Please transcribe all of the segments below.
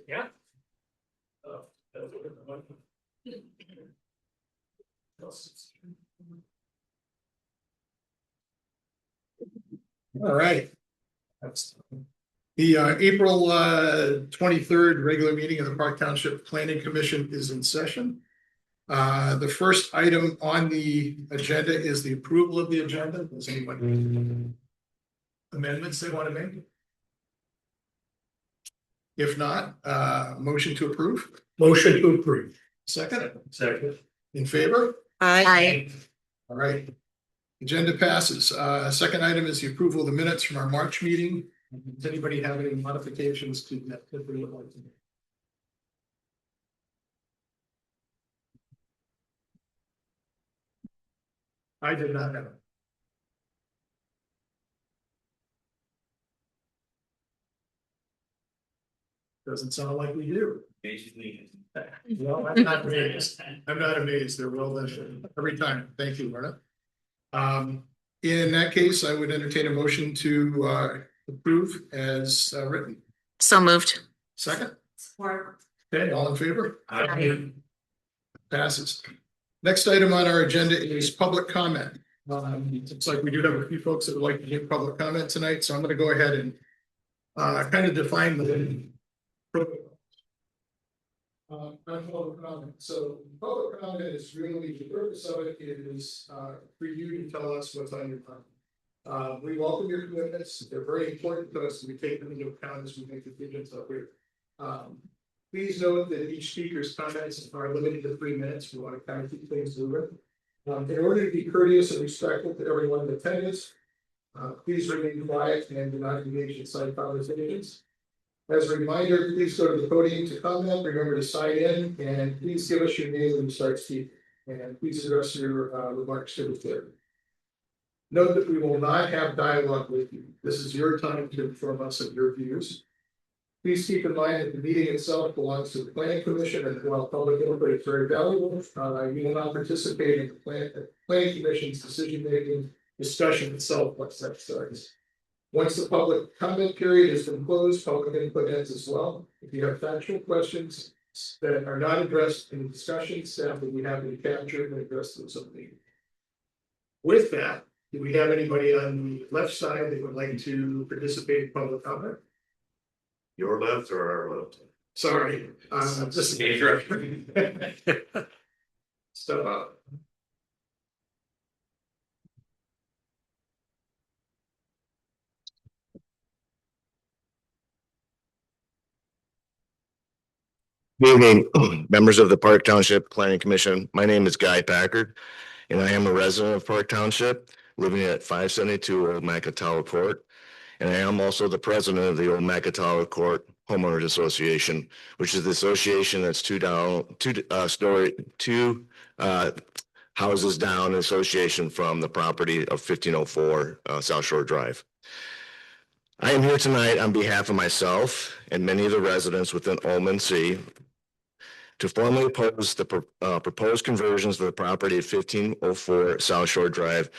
Yeah. All right. That's the April 23rd regular meeting of the Park Township Planning Commission is in session. The first item on the agenda is the approval of the agenda. Does anyone have any amendments they want to make? If not, motion to approve. Motion to approve. Second. Second. In favor? Aye. All right. Agenda passes. Second item is the approval of the minutes from our March meeting. Does anybody have any modifications to that? I did not have it. Doesn't sound like we do. Well, I'm not amazed. I'm not amazed. They're well done every time. Thank you, Myrna. In that case, I would entertain a motion to approve as written. So moved. Second. Support. Okay, all in favor? Aye. Passes. Next item on our agenda is public comment. It's like we do have a few folks that would like to give public comment tonight, so I'm going to go ahead and kind of define the protocol. Public comment. So public comment is really the purpose of it is for you to tell us what's on your mind. We welcome your commitments. They're very important to us. We take them into account as we make decisions up here. Please note that each speaker's comments are limited to 3 minutes. We want to kind of keep things moving. In order to be courteous and respectful to everyone in attendance, please remain quiet and do not engage in side conversations. As a reminder, please go to the podium to comment. Remember to sign in and please give us your name when you start speaking. And please address your remarks to the clerk. Note that we will not have dialogue with you. This is your time to inform us of your views. Please keep in mind that the meeting itself belongs to the Planning Commission, and while public input is very valuable, you will not participate in the Planning Commission's decision-making discussion itself once that starts. Once the public comment period has been closed, public input ends as well. If you have factual questions that are not addressed in the discussion, staff will be happy to capture and address those on the meeting. With that, do we have anybody on the left side that would like to participate in public comment? Your left or our left? Sorry, just step up. Good evening, members of the Park Township Planning Commission. My name is Guy Packard, and I am a resident of Park Township, living at 572 Old Macatawa Court. And I am also the president of the Old Macatawa Court Homeowners Association, which is the association that's two houses down, association from the property of 1504 South Shore Drive. I am here tonight on behalf of myself and many of the residents within Olman C to formally oppose the proposed conversions of the property at 1504 South Shore Drive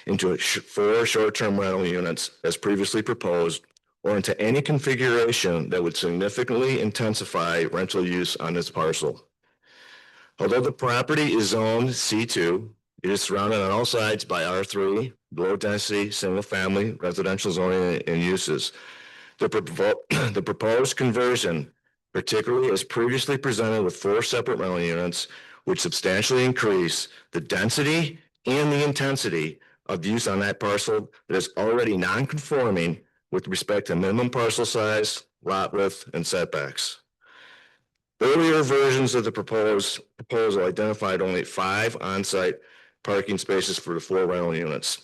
into 4 short-term rental units as previously proposed, or into any configuration that would significantly intensify rental use on this parcel. Although the property is zoned C2, it is surrounded on all sides by R3, low-density, single-family residential zoning and uses. The proposed conversion, particularly as previously presented with 4 separate rental units, would substantially increase the density and the intensity of use on that parcel that is already non-conforming with respect to minimum parcel size, lot width, and setbacks. Earlier versions of the proposal identified only 5 on-site parking spaces for the 4 rental units.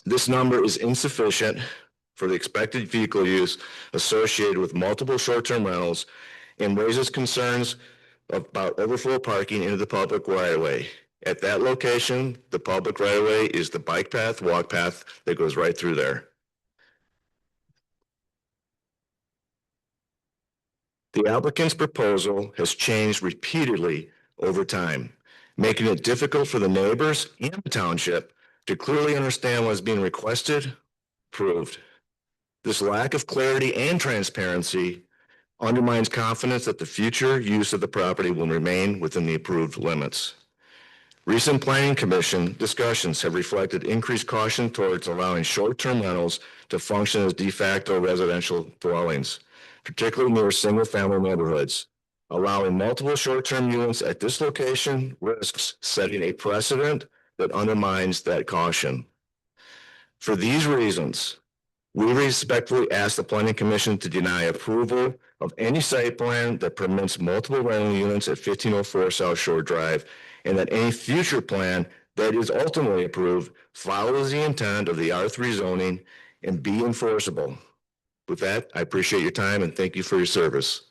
This number is insufficient for the expected vehicle use associated with multiple short-term rentals and raises concerns about overflow parking into the public right-of-way. At that location, the public right-of-way is the bike path, walk path that goes right through there. The applicant's proposal has changed repeatedly over time, making it difficult for the neighbors and the township to clearly understand what is being requested, approved. This lack of clarity and transparency undermines confidence that the future use of the property will remain within the approved limits. Recent planning commission discussions have reflected increased caution towards allowing short-term rentals to function as de facto residential dwellings, particularly near single-family neighborhoods. Allowing multiple short-term units at this location risks setting a precedent that undermines that caution. For these reasons, we respectfully ask the planning commission to deny approval of any site plan that permits multiple rental units at 1504 South Shore Drive, and that any future plan that is ultimately approved follows the intent of the R3 zoning and be enforceable. With that, I appreciate your time and thank you for your service.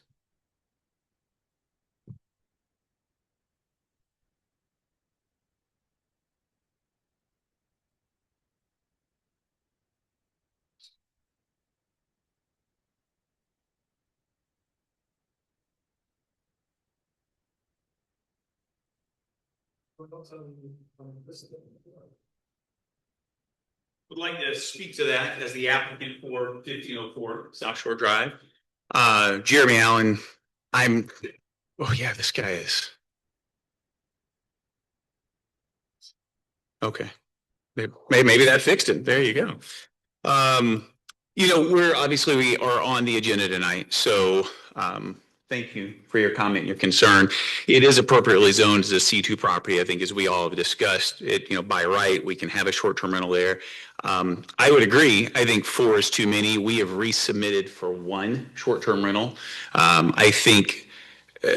Would like to speak to that as the applicant for 1504 South Shore Drive. Jeremy Allen, oh yeah, this guy is. Okay. Maybe that fixed it. There you go. We are on the agenda tonight, so thank you for your comment and your concern. It is appropriately zoned as a C2 property, I think, as we all have discussed. It, by right, we can have a short-term rental there. I would agree. I think 4 is too many. We have resubmitted for 1 short-term rental. I think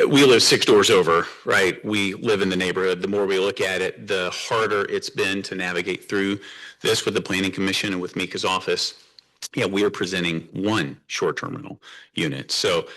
we live 6 doors over, right? We live in the neighborhood. The more we look at it, the harder it's been to navigate through this with the Planning Commission and with Mika's office. Yeah, we are presenting 1 short-term rental unit. So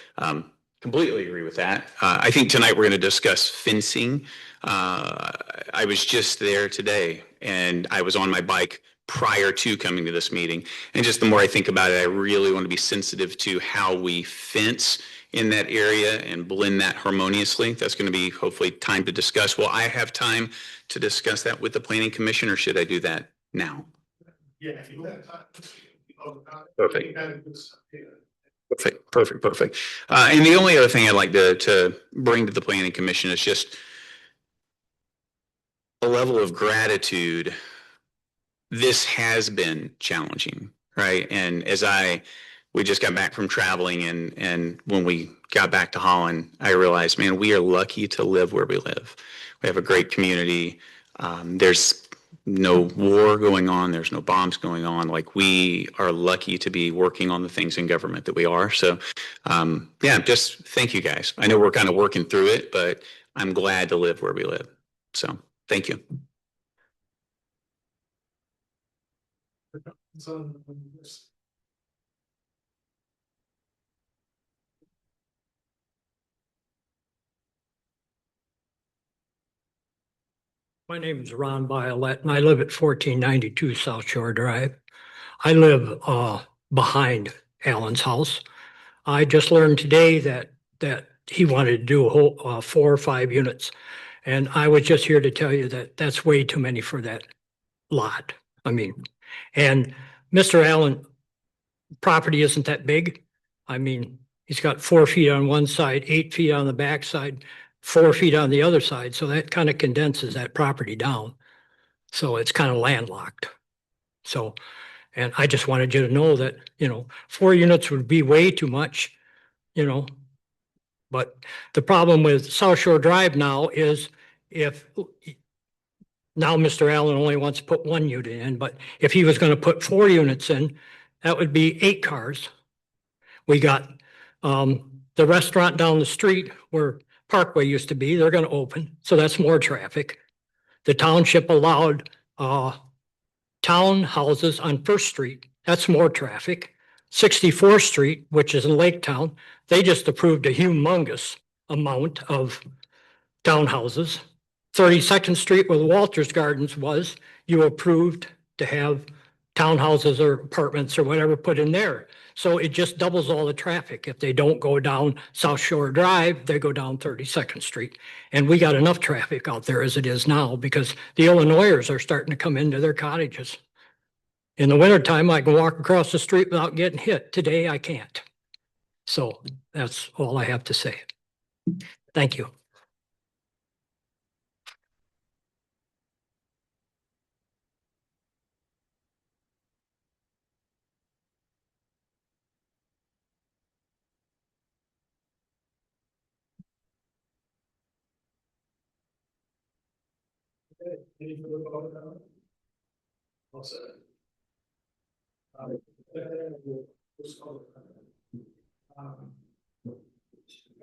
completely agree with that. I think tonight we're going to discuss fencing. I was just there today and I was on my bike prior to coming to this meeting. And just the more I think about it, I really want to be sensitive to how we fence in that area and blend that harmoniously. That's going to be hopefully time to discuss. Will I have time to discuss that with the Planning Commission, or should I do that now? Yeah, if you have time. Perfect. Perfect. And the only other thing I'd like to bring to the Planning Commission is just a level of gratitude. This has been challenging, right? And we just got back from traveling, and when we got back to Holland, I realized, man, we are lucky to live where we live. We have a great community. There's no war going on. There's no bombs going on. Like, we are lucky to be working on the things in government that we are. So, just thank you guys. I know we're kind of working through it, but I'm glad to live where we live. So thank you. My name is Ron Violet, and I live at 1492 South Shore Drive. I live behind Alan's house. I just learned today that he wanted to do a whole 4 or 5 units, and I was just here to tell you that that's way too many for that lot. I mean, and Mr. Allen property isn't that big. I mean, he's got 4 feet on one side, 8 feet on the back side, 4 feet on the other side. So that kind of condenses that property down. So it's kind of landlocked. So, and I just wanted you to know that, 4 units would be way too much, but the problem with South Shore Drive now is now Mr. Allen only wants to put 1 unit in, but if he was going to put 4 units in, that would be 8 cars. We got the restaurant down the street where Parkway used to be, they're going to open. So that's more traffic. The township allowed townhouses on First Street. That's more traffic. 64th Street, which is in Laketown, they just approved a humongous amount of townhouses. 32nd Street, where the Walters Gardens was, you approved to have townhouses or apartments or whatever put in there. So it just doubles all the traffic. If they don't go down South Shore Drive, they go down 32nd Street. And we got enough traffic out there as it is now because the Illinoisers are starting to come into their cottages. In the wintertime, I can walk across the street without getting hit. Today, I can't. So that's all I have to say. Thank you. Any further public comment? All set. Just public comment.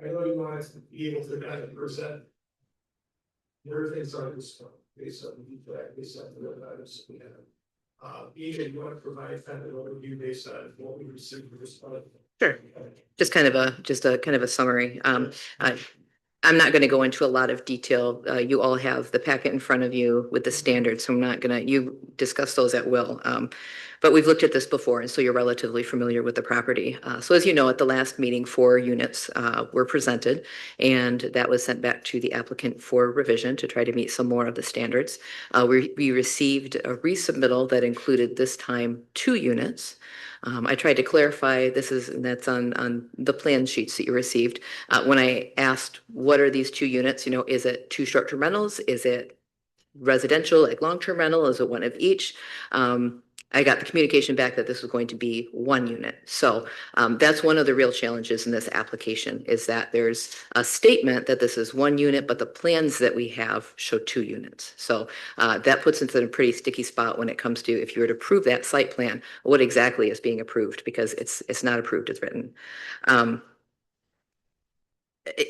I know you wanted to be able to kind of present your things are just based on the feedback, based on the items we have. Ethan, you want to provide kind of an overview based on what we received for this part? Sure. Just kind of a summary. I'm not going to go into a lot of detail. You all have the packet in front of you with the standards, so I'm not going to, you discuss those at will. But we've looked at this before, and so you're relatively familiar with the property. So as you know, at the last meeting, 4 units were presented, and that was sent back to the applicant for revision to try to meet some more of the standards. We received a resubmittal that included this time 2 units. I tried to clarify, that's on the plan sheets that you received. When I asked, what are these 2 units? Is it 2 short-term rentals? Is it residential, like long-term rental? Is it one of each? I got the communication back that this was going to be 1 unit. So that's one of the real challenges in this application, is that there's a statement that this is 1 unit, but the plans that we have show 2 units. So that puts us in a pretty sticky spot when it comes to, if you were to approve that site plan, what exactly is being approved, because it's not approved as written.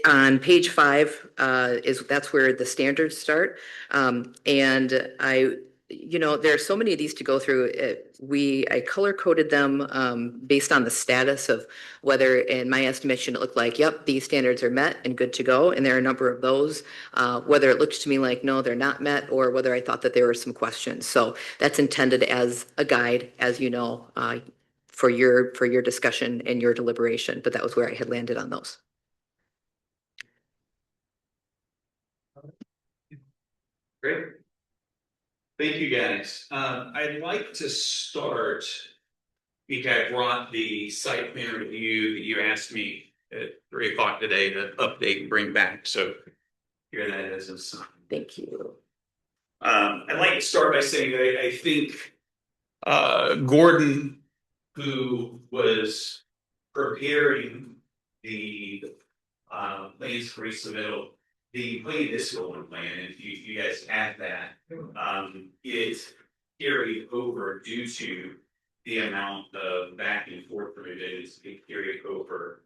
On page 5 that's where the standards start. And there are so many of these to go through. I color coded them based on the status of whether, in my estimation, it looked like, yep, these standards are met and good to go. And there are a number of those, whether it looked to me like, no, they're not met, or whether I thought that there were some questions. So that's intended as a guide, as you know, for your discussion and your deliberation. But that was where I had landed on those. Great. Thank you, guys. I'd like to start, because I brought the site plan review that you asked me at 3 o'clock today to update and bring back. So here that is. Thank you. I'd like to start by saying that I think Gordon, who was preparing the plans for resubmittal, the plan is going plan, and if you guys add that, it carried over due to the amount of back and forth revisions. It carried over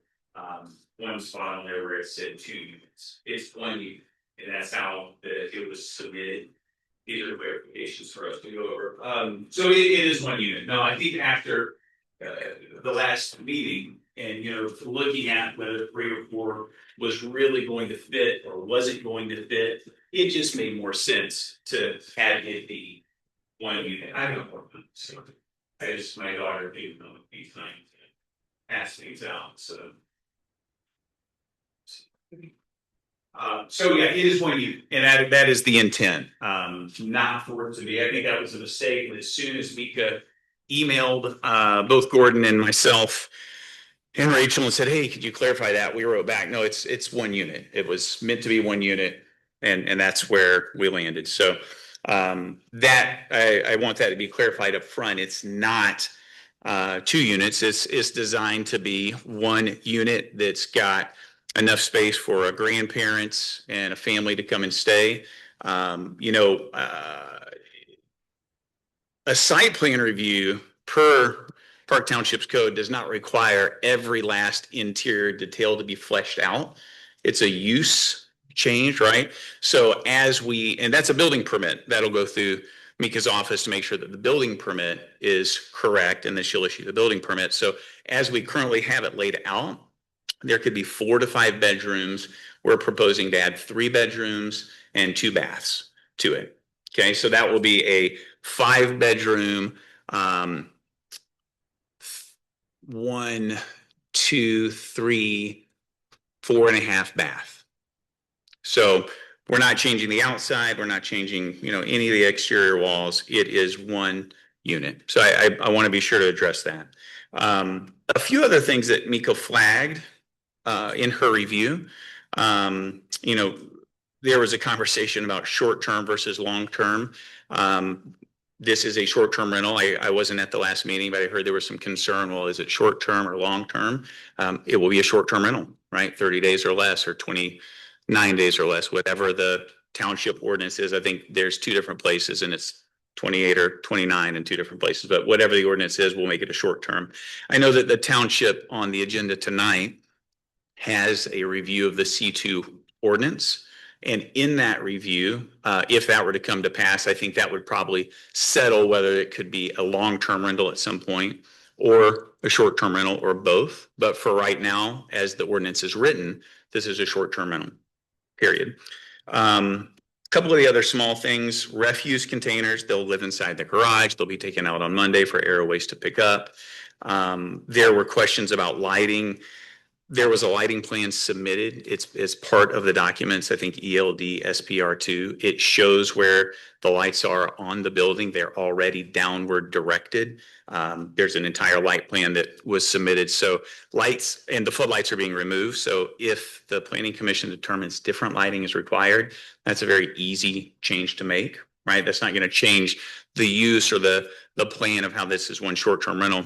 one spot on there where it said 2 units. It's 1 unit, and that's how it was submitted. These are clarifications for us to go over. So it is 1 unit. Now, I think after the last meeting, and looking at whether 3 or 4 was really going to fit or wasn't going to fit, it just made more sense to have it be 1 unit. I don't know. So my daughter didn't know these things, pass things out. So yeah, it is 1 unit, and that is the intent. Not for it to be. I think that was a mistake. And as soon as Mika emailed both Gordon and myself and Rachel and said, "Hey, could you clarify that?" We wrote back, "No, it's 1 unit. It was meant to be 1 unit," and that's where we landed. So that I want that to be clarified up front. It's not 2 units. It's designed to be 1 unit that's got enough space for a grandparents and a family to come and stay. A site plan review per Park Township's code does not require every last interior detail to be fleshed out. It's a use change, right? So and that's a building permit that'll go through Mika's office to make sure that the building permit is correct, and then she'll issue the building permit. So as we currently have it laid out, there could be 4 to 5 bedrooms. We're proposing to add 3 bedrooms and 2 baths to it. Okay, so that will be a 5-bedroom, 1, 2, 3, 4.5 bath. So we're not changing the outside. We're not changing, any of the exterior walls. It is 1 unit. So I want to be sure to address that. A few other things that Miko flagged in her review. You know, there was a conversation about short-term versus long-term. This is a short-term rental. I wasn't at the last meeting, but I heard there was some concern. Well, is it short-term or long-term? It will be a short-term rental, right? 30 days or less, or 29 days or less, whatever the township ordinance is. I think there's two different places, and it's 28 or 29 in two different places, but whatever the ordinance is, we'll make it a short-term. I know that the township on the agenda tonight has a review of the C2 ordinance. And in that review, if that were to come to pass, I think that would probably settle whether it could be a long-term rental at some point or a short-term rental or both. But for right now, as the ordinance is written, this is a short-term rental, period. A couple of the other small things, refuse containers, they'll live inside the garage. They'll be taken out on Monday for Aero Waste to pick up. There were questions about lighting. There was a lighting plan submitted. It's part of the documents, I think ELD SPR2. It shows where the lights are on the building. They're already downward directed. There's an entire light plan that was submitted. So lights and the floodlights are being removed. So if the Planning Commission determines different lighting is required, that's a very easy change to make, right? That's not going to change the use or the plan of how this is one short-term rental.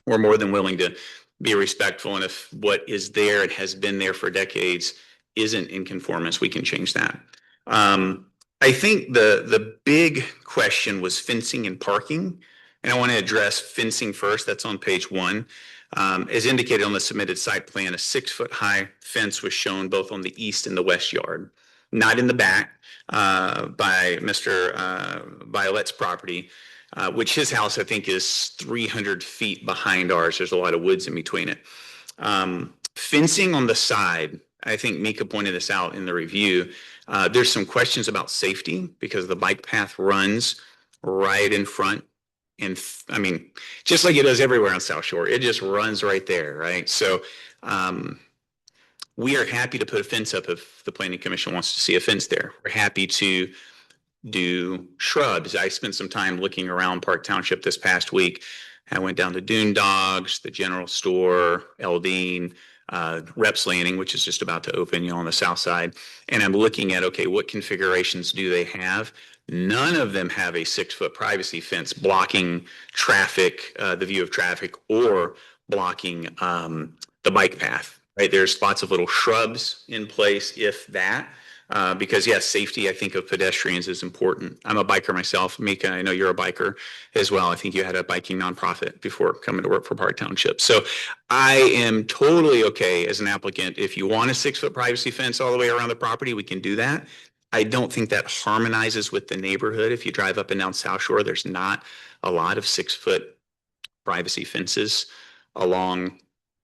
We're more than willing to be respectful, and if what is there and has been there for decades isn't in conformance, we can change that. I think the big question was fencing and parking, and I want to address fencing first. That's on page 1. As indicated on the submitted site plan, a 6-foot high fence was shown both on the east and the west yard, not in the back by Mr. Violet's property. Which his house, I think, is 300 feet behind ours. There's a lot of woods in between it. Fencing on the side, I think Mika pointed this out in the review. There's some questions about safety because the bike path runs right in front. And I mean, just like it does everywhere on South Shore, it just runs right there, right? So we are happy to put a fence up if the Planning Commission wants to see a fence there. We're happy to do shrubs. I spent some time looking around Park Township this past week. I went down to Dune Dogs, the general store, Eldine, Reps Landing, which is just about to open, on the south side. And I'm looking at, okay, what configurations do they have? None of them have a 6-foot privacy fence blocking traffic, the view of traffic, or blocking the bike path, right? There's lots of little shrubs in place, if that. Because yes, safety, I think, of pedestrians is important. I'm a biker myself. Mika, I know you're a biker as well. I think you had a biking nonprofit before coming to work for Park Township. So I am totally okay as an applicant. If you want a 6-foot privacy fence all the way around the property, we can do that. I don't think that harmonizes with the neighborhood. If you drive up and down South Shore, there's not a lot of 6-foot privacy fences along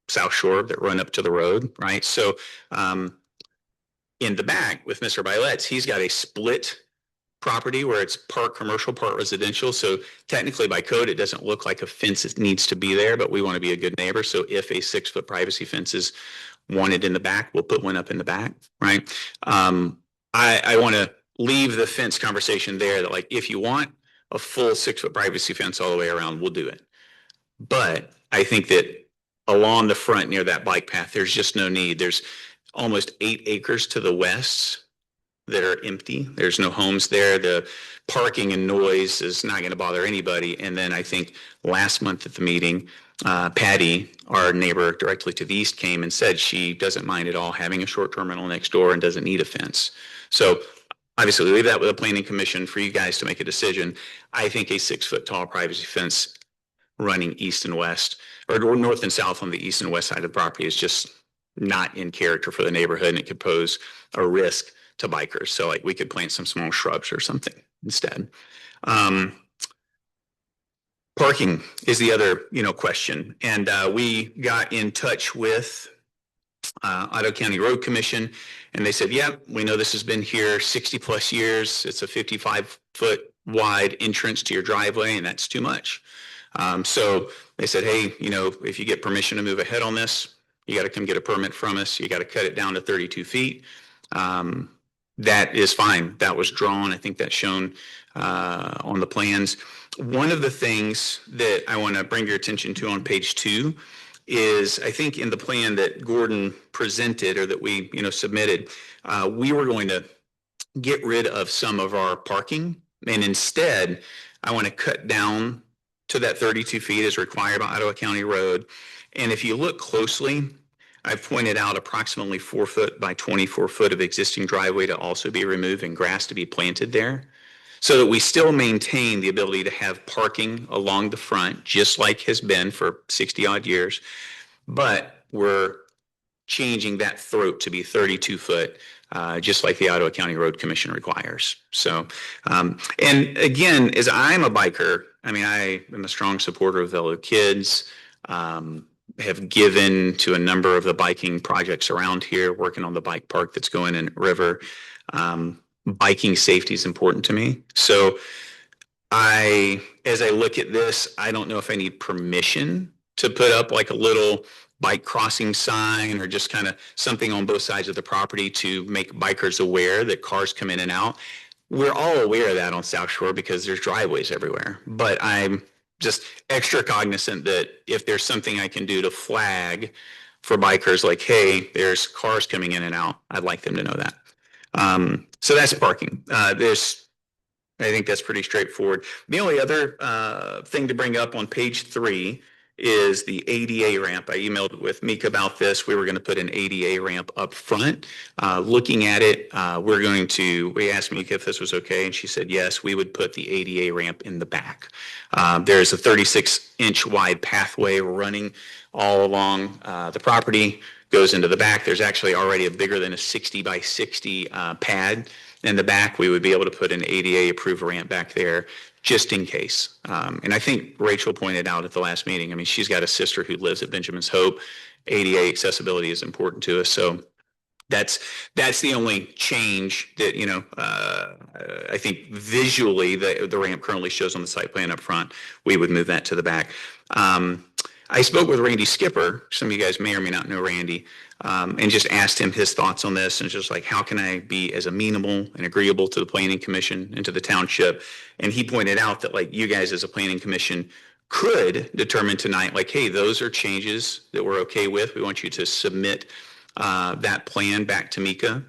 South Shore that run up to the road, right? So, in the back with Mr. Bilet's, he's got a split property where it's part commercial, part residential. So technically by code, it doesn't look like a fence needs to be there, but we want to be a good neighbor. So if a 6-foot privacy fence is wanted in the back, we'll put one up in the back, right? I want to leave the fence conversation there that, like, if you want a full 6-foot privacy fence all the way around, we'll do it. But I think that along the front near that bike path, there's just no need. There's almost 8 acres to the west that are empty. There's no homes there. The parking and noise is not going to bother anybody. And then I think last month at the meeting, Patty, our neighbor directly to the east, came and said she doesn't mind at all having a short-term rental next door and doesn't need a fence. So obviously leave that with the Planning Commission for you guys to make a decision. I think a 6-foot tall privacy fence running east and west, or north and south on the east and west side of the property, is just not in character for the neighborhood, and it could pose a risk to bikers. So like we could plant some small shrubs or something instead. Parking is the other, question. And we got in touch with Ottawa County Road Commission, and they said, yeah, we know this has been here 60 plus years. It's a 55-foot wide entrance to your driveway, and that's too much. So they said, hey, if you get permission to move ahead on this, you got to come get a permit from us. You got to cut it down to 32 feet. that is fine. That was drawn. I think that's shown on the plans. One of the things that I want to bring your attention to on page 2 is I think in the plan that Gordon presented or that we submitted, we were going to get rid of some of our parking, and instead I want to cut down to that 32 feet as required by Ottawa County Road. And if you look closely, I've pointed out approximately 4 foot by 24 foot of existing driveway to also be removed and grass to be planted there, so that we still maintain the ability to have parking along the front, just like has been for 60 odd years. But we're changing that throat to be 32 foot, just like the Ottawa County Road Commission requires. So, and again, as I'm a biker, I mean, I am a strong supporter of fellow kids, have given to a number of the biking projects around here, working on the bike park that's going in River. Biking safety is important to me. So as I look at this, I don't know if I need permission to put up like a little bike crossing sign or just kind of something on both sides of the property to make bikers aware that cars come in and out. We're all aware of that on South Shore because there's driveways everywhere, but I'm just extra cognizant that if there's something I can do to flag for bikers, like, hey, there's cars coming in and out, I'd like them to know that. So that's parking. I think that's pretty straightforward. The only other thing to bring up on page 3 is the ADA ramp. I emailed with Mika about this. We were going to put an ADA ramp up front. Looking at it, we asked Mika if this was okay, and she said yes, we would put the ADA ramp in the back. There's a 36-inch wide pathway running all along the property, goes into the back. There's actually already a bigger than a 60 by 60 pad in the back. We would be able to put an ADA approved ramp back there just in case. And I think Rachel pointed out at the last meeting, I mean, she's got a sister who lives at Benjamin's Hope. ADA accessibility is important to us. So that's the only change that, I think visually the ramp currently shows on the site plan up front. We would move that to the back. I spoke with Randy Skipper. Some of you guys may or may not know Randy, and just asked him his thoughts on this, and just like, how can I be as amenable and agreeable to the planning commission and to the township? And he pointed out that like you guys as a planning commission could determine tonight, like, hey, those are changes that we're okay with. We want you to submit that plan back to Mika,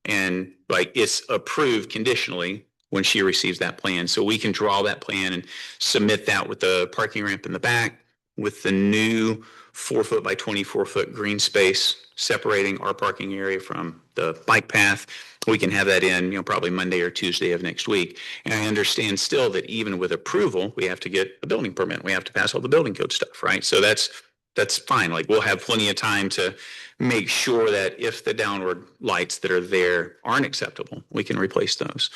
and like it's approved conditionally when she receives that plan. So we can draw that plan and submit that with the parking ramp in the back, with the new 4 foot by 24 foot green space separating our parking area from the bike path. We can have that in, probably Monday or Tuesday of next week. And I understand still that even with approval, we have to get a building permit. We have to pass all the building code stuff, right? So that's fine. Like we'll have plenty of time to make sure that if the downward lights that are there aren't acceptable, we can replace those.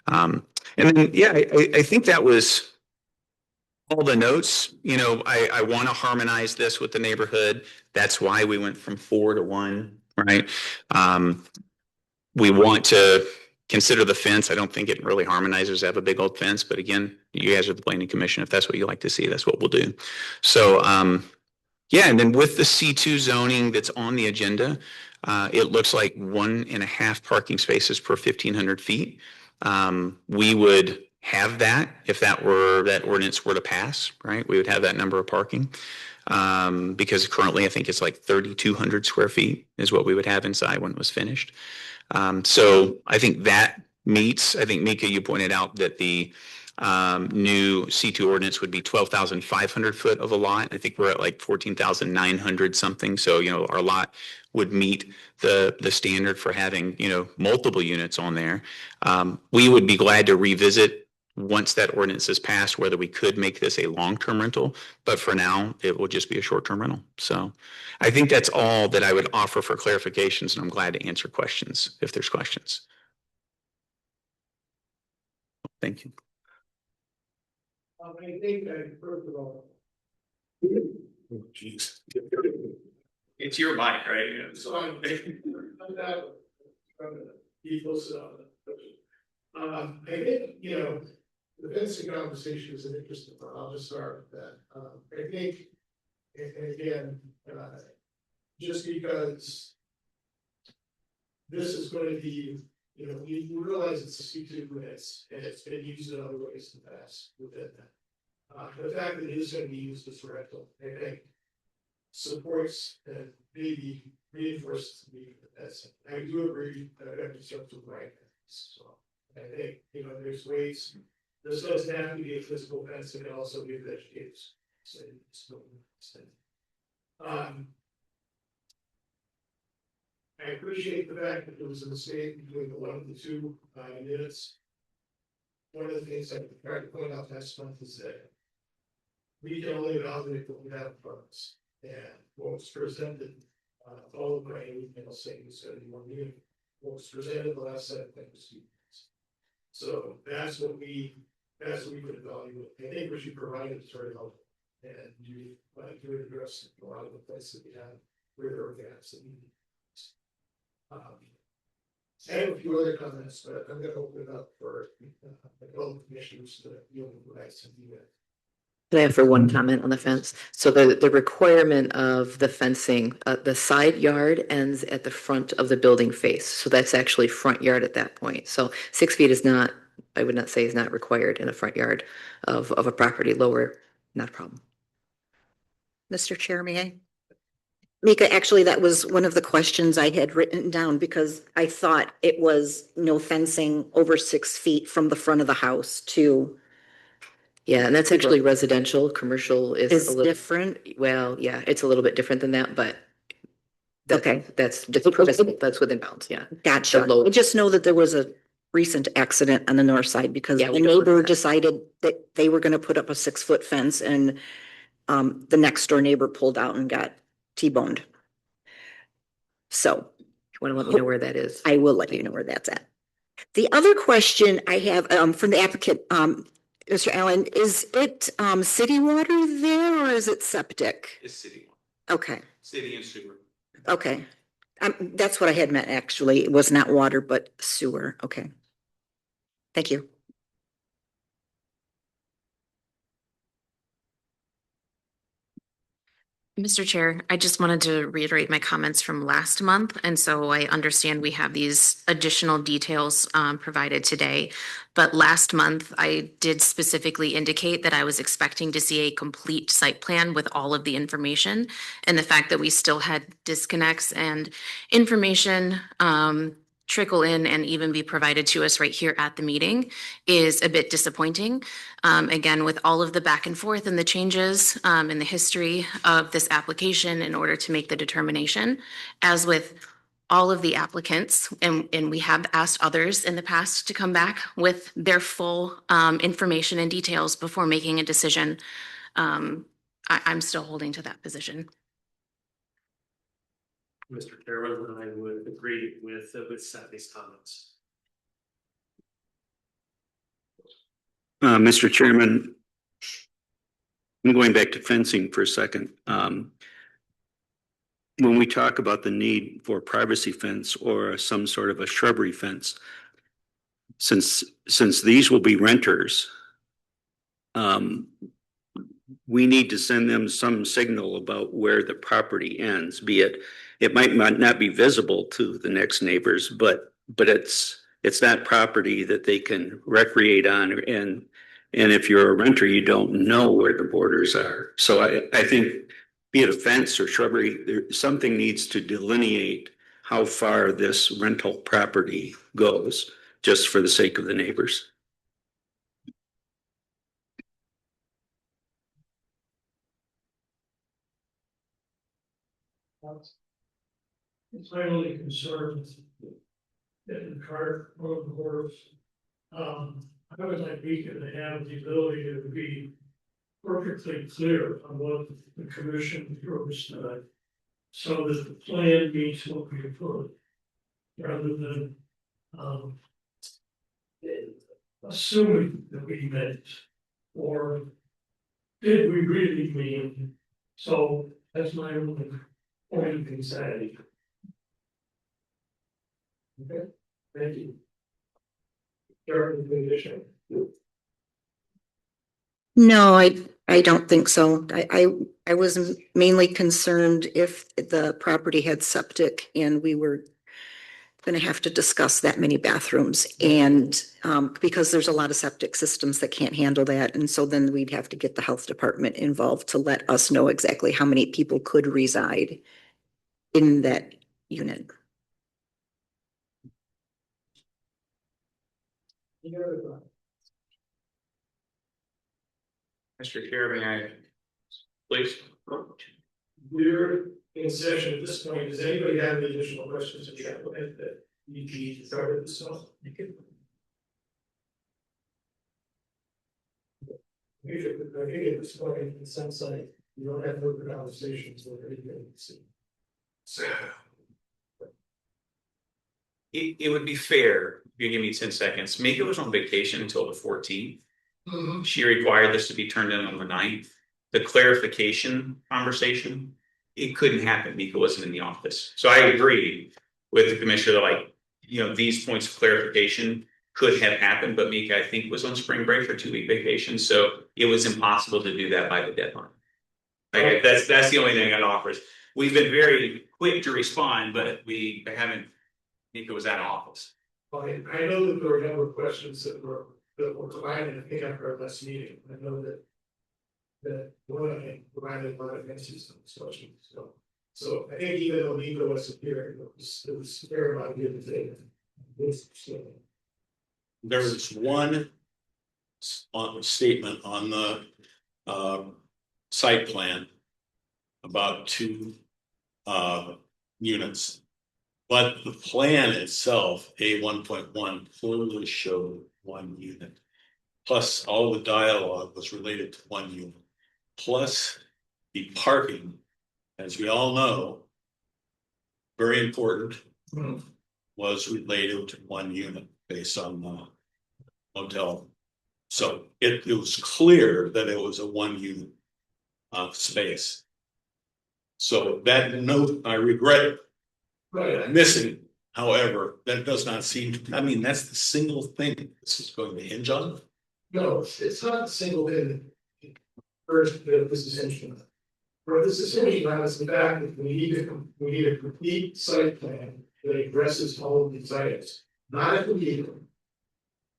And then, yeah, I think that was all the notes. I want to harmonize this with the neighborhood. That's why we went from 4 to 1, right? We want to consider the fence. I don't think it really harmonizes to have a big old fence, but again, you guys are the planning commission. If that's what you like to see, that's what we'll do. So, yeah, and then with the C2 zoning that's on the agenda, it looks like 1.5 parking spaces per 1,500 feet. We would have that if that ordinance were to pass, right? We would have that number of parking. Because currently I think it's like 3,200 square feet is what we would have inside when it was finished. So I think that meets. I think Mika, you pointed out that the new C2 ordinance would be 12,500 foot of a lot. I think we're at like 14,900 something. So, our lot would meet the standard for having, multiple units on there. We would be glad to revisit once that ordinance is passed, whether we could make this a long-term rental, but for now it will just be a short-term rental. So I think that's all that I would offer for clarifications, and I'm glad to answer questions if there's questions. Thank you. I think first of all. Jeez. It's your mic, right? So I'm that be posted on it. I think, the fencing conversation is an interesting one. I'll just start with that. I think, and again, just because this is going to be you know, you realize it's a C2 and it's been used in other ways in the past within that. The fact that it is going to be used as a rental, I think, supports and maybe reinforces me as I do agree that I have to start to write. So I think, you know, there's ways, this doesn't have to be a physical fence, it can also be vegetative. So it's I appreciate the fact that there was a mistake between the one and the two units. One of the things I tried to point out last month is that we can only evaluate what we have in front of us. And what was presented, followed by an email saying it's going to be 1 unit. What was presented the last set of things. So that's what we could evaluate. I think what you provided is very helpful. And you address a lot of the places that we have where there are gaps that we need. I have a few other comments, but I'm going to open it up for all the commissioners to provide some feedback. Can I offer one comment on the fence? So the requirement of the fencing, the side yard ends at the front of the building face. So that's actually front yard at that point. So 6 feet is not, I would not say is not required in a front yard of a property lower, not a problem. Mr. Chair, may I? Mika, actually, that was one of the questions I had written down because I thought it was no fencing over 6 feet from the front of the house to. Yeah, and that's actually residential. Commercial is Is a little different. Well, yeah, it's a little bit different than that, but Okay. that's just permissible. That's within bounds. Yeah. Gotcha. low- I just know that there was a recent accident on the north side because Yeah, a we don't want neighbor that. decided that they were going to put up a 6-foot fence and the next door neighbor pulled out and got T-boned. So You want to let me know where that is? I will let you know where that's at. The other question I have from the applicant, Mr. Allen, is it city water there or is it septic? It's city, Okay, city and sewer. okay. That's what I had meant actually. It was not water, but sewer. Okay. Thank you. Mr. Chair, I just wanted to reiterate my comments from last month. And so I understand we have these additional details provided today. But last month, I did specifically indicate that I was expecting to see a complete site plan with all of the information. And the fact that we still had disconnects and information trickle in and even be provided to us right here at the meeting is a bit disappointing. Again, with all of the back and forth and the changes in the history of this application in order to make the determination, as with all of the applicants, and we have asked others in the past to come back with their full information and details before making a decision. I'm still holding to that position. Mr. Chairman, I would agree with Sally's comments. Mr. Chairman, I'm going back to fencing for a second. When we talk about the need for privacy fence or some sort of a shrubbery fence, since these will be renters, we need to send them some signal about where the property ends, be it might not be visible to the next neighbors, but it's that property that they can recreate on, and if you're a renter, you don't know where the borders are. So I think, be it a fence or shrubbery, something needs to delineate how far this rental property goes, just for the sake of the neighbors. It's my only concern getting the cart over the horse. I would like Beacon to have the ability to be perfectly clear on what the commission approves tonight. So that the plan meets what we approve. Rather than assuming that we meant, or did we really mean? So that's my only point of anxiety. Okay, thank you. Sharon, the addition. No, I don't think so. I was mainly concerned if the property had septic and we were going to have to discuss that many bathrooms and because there's a lot of septic systems that can't handle that. And so then we'd have to get the health department involved to let us know exactly how many people could reside in that unit. Mr. Chair, may I please? We're in session at this point. Does anybody have any additional questions or chat that you need to cover this stuff? I think at this point, in some site, you don't have further conversations with anybody. So. It would be fair if you give me 10 seconds. Mika was on vacation until the 14th. She required this to be turned in on the 9th. The clarification conversation, it couldn't happen. Mika wasn't in the office. So I agree with the commissioner that, like, you know, these points of clarification could have happened, but Mika, I think, was on spring break for 2-week vacation. So it was impossible to do that by the deadline. Like, that's the only thing I'd offer. We've been very quick to respond, but we haven't. Mika was out of office. Well, I know that there were a number of questions that were provided, I think, after our last meeting. I know that one of them provided a lot of answers to those questions. So I think even though Mika wasn't here, it was fair about give and take. There was one statement on the site plan about 2 units. But the plan itself, A1.1, clearly showed 1 unit. Plus, all the dialogue was related to 1 unit. Plus, the parking, as we all know, very important, was related to 1 unit based on the hotel. So it was clear that it was a 1 unit space. So that note, I regret missing. However, that does not seem to, I mean, that's the single thing this is going to hinge on. No, it's not a single thing. First, this is hinging on. What this is hinging on is the fact that we need a complete site plan that addresses all of these items. Not at the meeting,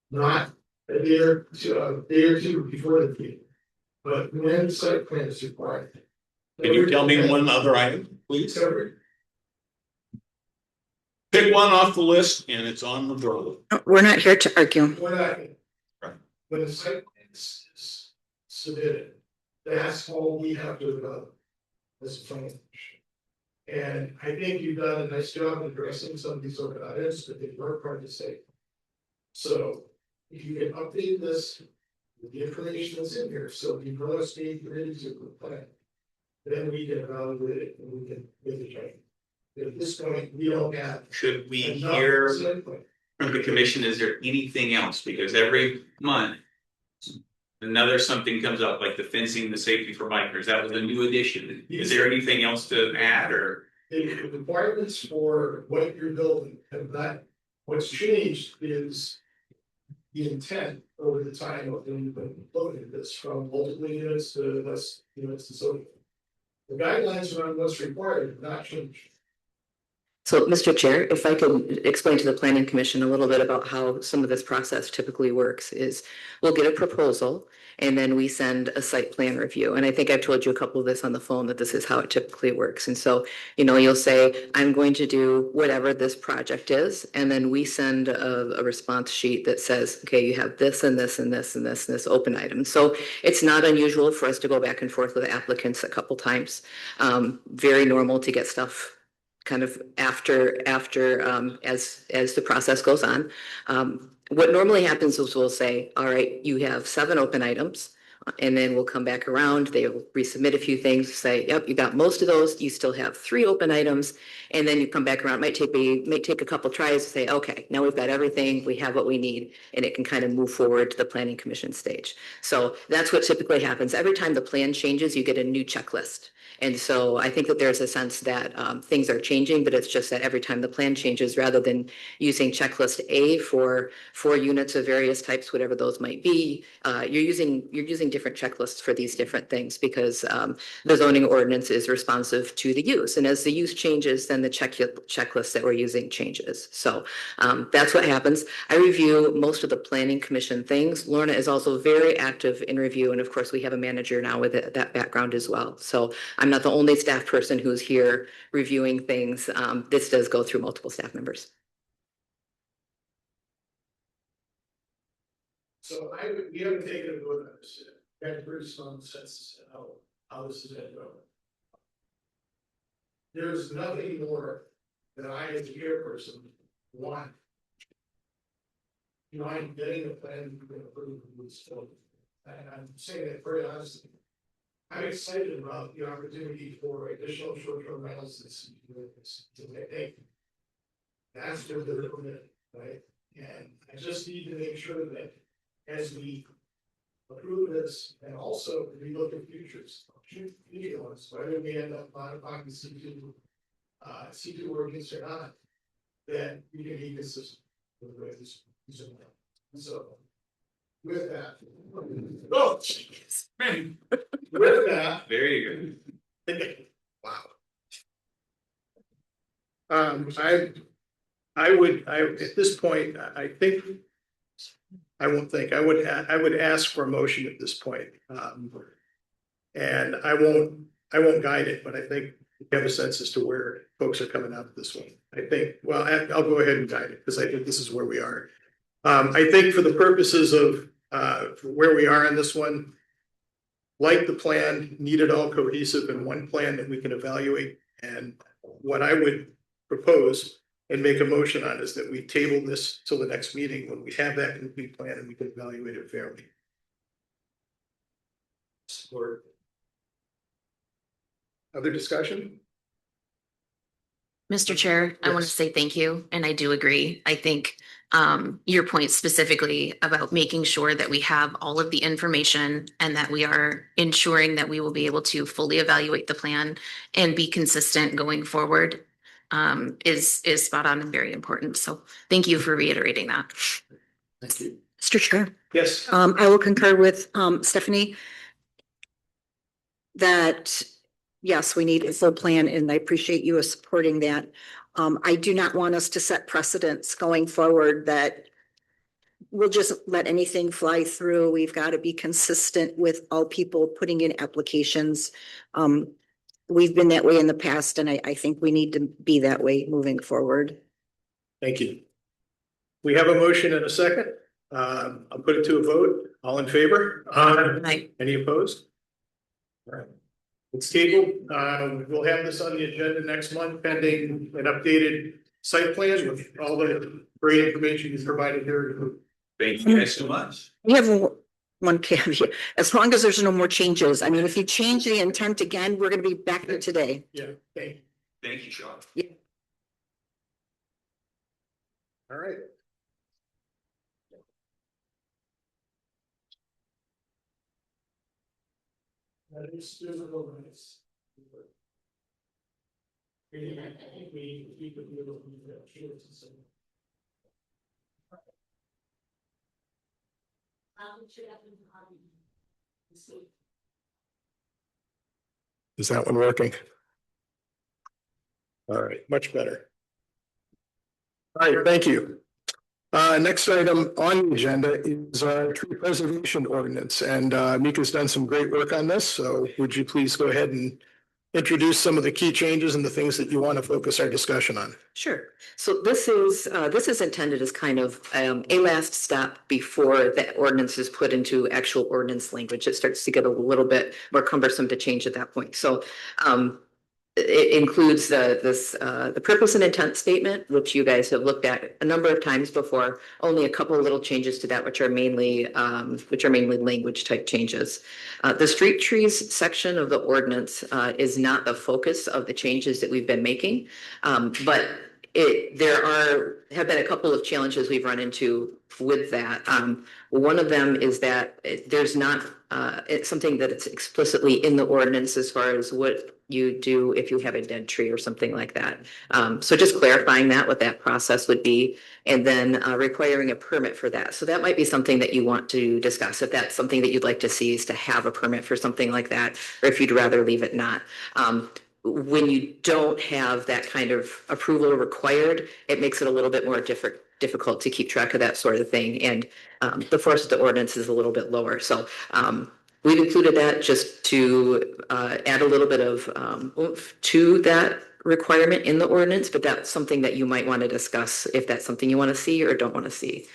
not a day or two before the meeting, but when the site plan is required. Can you tell me one other item, please? Covered. Pick one off the list and it's on the road. We're not here to argue. Right. When the site plan is submitted, that's all we have to develop as a plan. And I think you've done a nice job addressing some of these sort of items, but they were hard to say. So if you can update this with the information that's in here, so if you know us being ready to plan, then we can evaluate it and we can make a change. At this point, we don't have. Should we hear from the commission? Is there anything else? Because every month, another something comes up, like the fencing, the safety for bikers. That was a new addition. Is there anything else to add, or? The requirements for what you're building have not, what's changed is the intent over the time of when you've been looking at this, from multiple units to less units and so forth. The guidelines around what's required have not changed. So, Mr. Chair, if I could explain to the Planning Commission a little bit about how some of this process typically works is we'll get a proposal and then we send a site plan review. And I think I've told you a couple of this on the phone that this is how it typically works. And so, you know, you'll say, I'm going to do whatever this project is. And then we send a response sheet that says, okay, you have this and this and this and this and this open item. So it's not unusual for us to go back and forth with applicants a couple times. Very normal to get stuff kind of after as the process goes on. What normally happens is we'll say, all right, you have 7 open items, and then we'll come back around, they'll resubmit a few things, say, yep, you got most of those, you still have 3 open items, and then you come back around, it might take a couple tries to say, okay, now we've got everything, we have what we need, and it can kind of move forward to the Planning Commission stage. So that's what typically happens. Every time the plan changes, you get a new checklist. And so I think that there's a sense that things are changing, but it's just that every time the plan changes, rather than using checklist A for 4 units of various types, whatever those might be, you're using different checklists for these different things because the zoning ordinance is responsive to the use. And as the use changes, then the checklist that we're using changes. So that's what happens. I review most of the planning commission things. Lorna is also very active in review. And of course, we have a manager now with that background as well. So I'm not the only staff person who's here reviewing things. This does go through multiple staff members. So we haven't taken a vote on this yet. We have a pretty strong sense of how this is going to go. There's nothing more that I, as a chairperson, want. You know, I'm getting a plan to approve this, and I'm saying that very honestly. I'm excited about the opportunity for additional short-term rentals to make. That's what they're doing, right? And I just need to make sure that as we approve this and also we look at futures, future ones, whether we end up modifying the C2 ordinance or not, that we can be consistent with the way this is going. So with that, oh, jeez, man. With that, Very good. wow. I would at this point, I think. I would ask for a motion at this point. And I won't guide it, but I think we have a sense as to where folks are coming out of this one. I think, well, I'll go ahead and guide it because I think this is where we are. I think for the purposes of where we are on this one, like the plan, need it all cohesive in one plan that we can evaluate. And what I would propose and make a motion on is that we table this till the next meeting when we have that complete plan and we can evaluate it fairly. Support. Other discussion? Mr. Chair, I want to Yes. say thank you, and I do agree. I think your point specifically about making sure that we have all of the information and that we are ensuring that we will be able to fully evaluate the plan and be consistent going forward is spot on and very important. So thank you for reiterating that. Thank you. Mr. Chair, Yes. I will concur with Stephanie that yes, we need a full plan, and I appreciate you supporting that. I do not want us to set precedents going forward that we'll just let anything fly through. We've got to be consistent with all people putting in applications. We've been that way in the past, and I think we need to be that way moving forward. Thank you. We have a motion and a second. I'll put it to a vote. All in favor? Aye. Any opposed? All right. It's tabled. We'll have this on the agenda next month pending an updated site plan with all the great information you provided here. Thank you guys so much. We have one caveat, as long as there's no more changes. I mean, if you change the intent again, we're going to be back here today. Yeah, thank you. Thank you, Sean. All right. That is physical rights. We could be able to do that. Sure, it's the same. Is that one working? All right, much better. All right, thank you. Next item on the agenda is tree preservation ordinance, and Mika's done some great work on this. So would you please go ahead and introduce some of the key changes and the things that you want to focus our discussion on? Sure. So this is intended as kind of a last step before the ordinance is put into actual ordinance language. It starts to get a little bit more cumbersome to change at that point. So it includes the purpose and intent statement, which you guys have looked at a number of times before. Only a couple of little changes to that, which are mainly language type changes. The street trees section of the ordinance is not the focus of the changes that we've been making, but there have been a couple of challenges we've run into with that. One of them is that there's not, it's something that it's explicitly in the ordinance as far as what you do if you have a dead tree or something like that. So just clarifying that, what that process would be, and then requiring a permit for that. So that might be something that you want to discuss, if that's something that you'd like to see, is to have a permit for something like that, or if you'd rather leave it not. When you don't have that kind of approval required, it makes it a little bit more difficult to keep track of that sort of thing. And the force of the ordinance is a little bit lower. So we've included that just to add a little bit of oomph to that requirement in the ordinance, but that's something that you might want to discuss if that's something you want to see or don't want to see.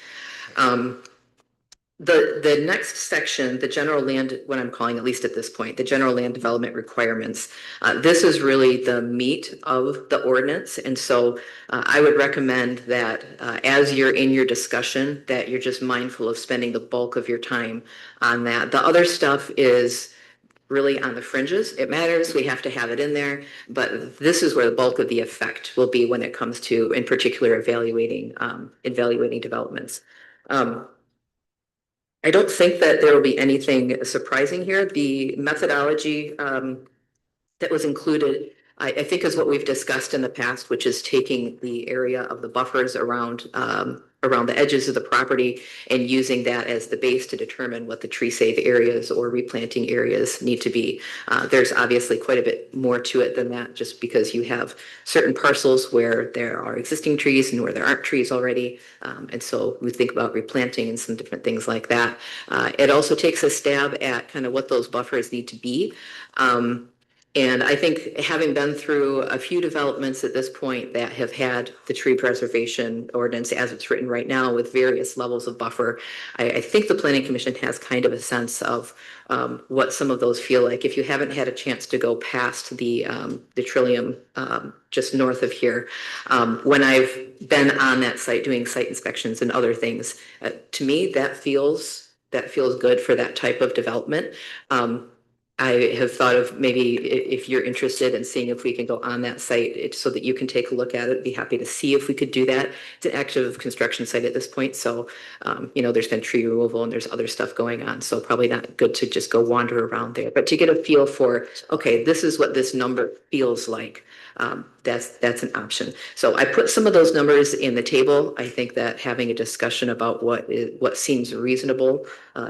The next section, the general land, what I'm calling, at least at this point, the general land development requirements. This is really the meat of the ordinance. And so I would recommend that as you're in your discussion, that you're just mindful of spending the bulk of your time on that. The other stuff is really on the fringes. It matters, we have to have it in there, but this is where the bulk of the effect will be when it comes to, in particular, evaluating developments. I don't think that there will be anything surprising here. The methodology that was included, I think, is what we've discussed in the past, which is taking the area of the buffers around the edges of the property and using that as the base to determine what the tree save areas or replanting areas need to be. There's obviously quite a bit more to it than that, just because you have certain parcels where there are existing trees and where there aren't trees already. And so we think about replanting and some different things like that. It also takes a stab at kind of what those buffers need to be. And I think, having been through a few developments at this point that have had the tree preservation ordinance as it's written right now with various levels of buffer, I think the Planning Commission has kind of a sense of what some of those feel like. If you haven't had a chance to go past the Trillium just north of here, when I've been on that site doing site inspections and other things, to me that feels good for that type of development. I have thought of maybe, if you're interested in seeing if we can go on that site so that you can take a look at it, be happy to see if we could do that. It's an active construction site at this point. So, there's been tree removal and there's other stuff going on. So probably not good to just go wander around there, but to get a feel for, okay, this is what this number feels like. That's an option. So I put some of those numbers in the table. I think that having a discussion about what seems reasonable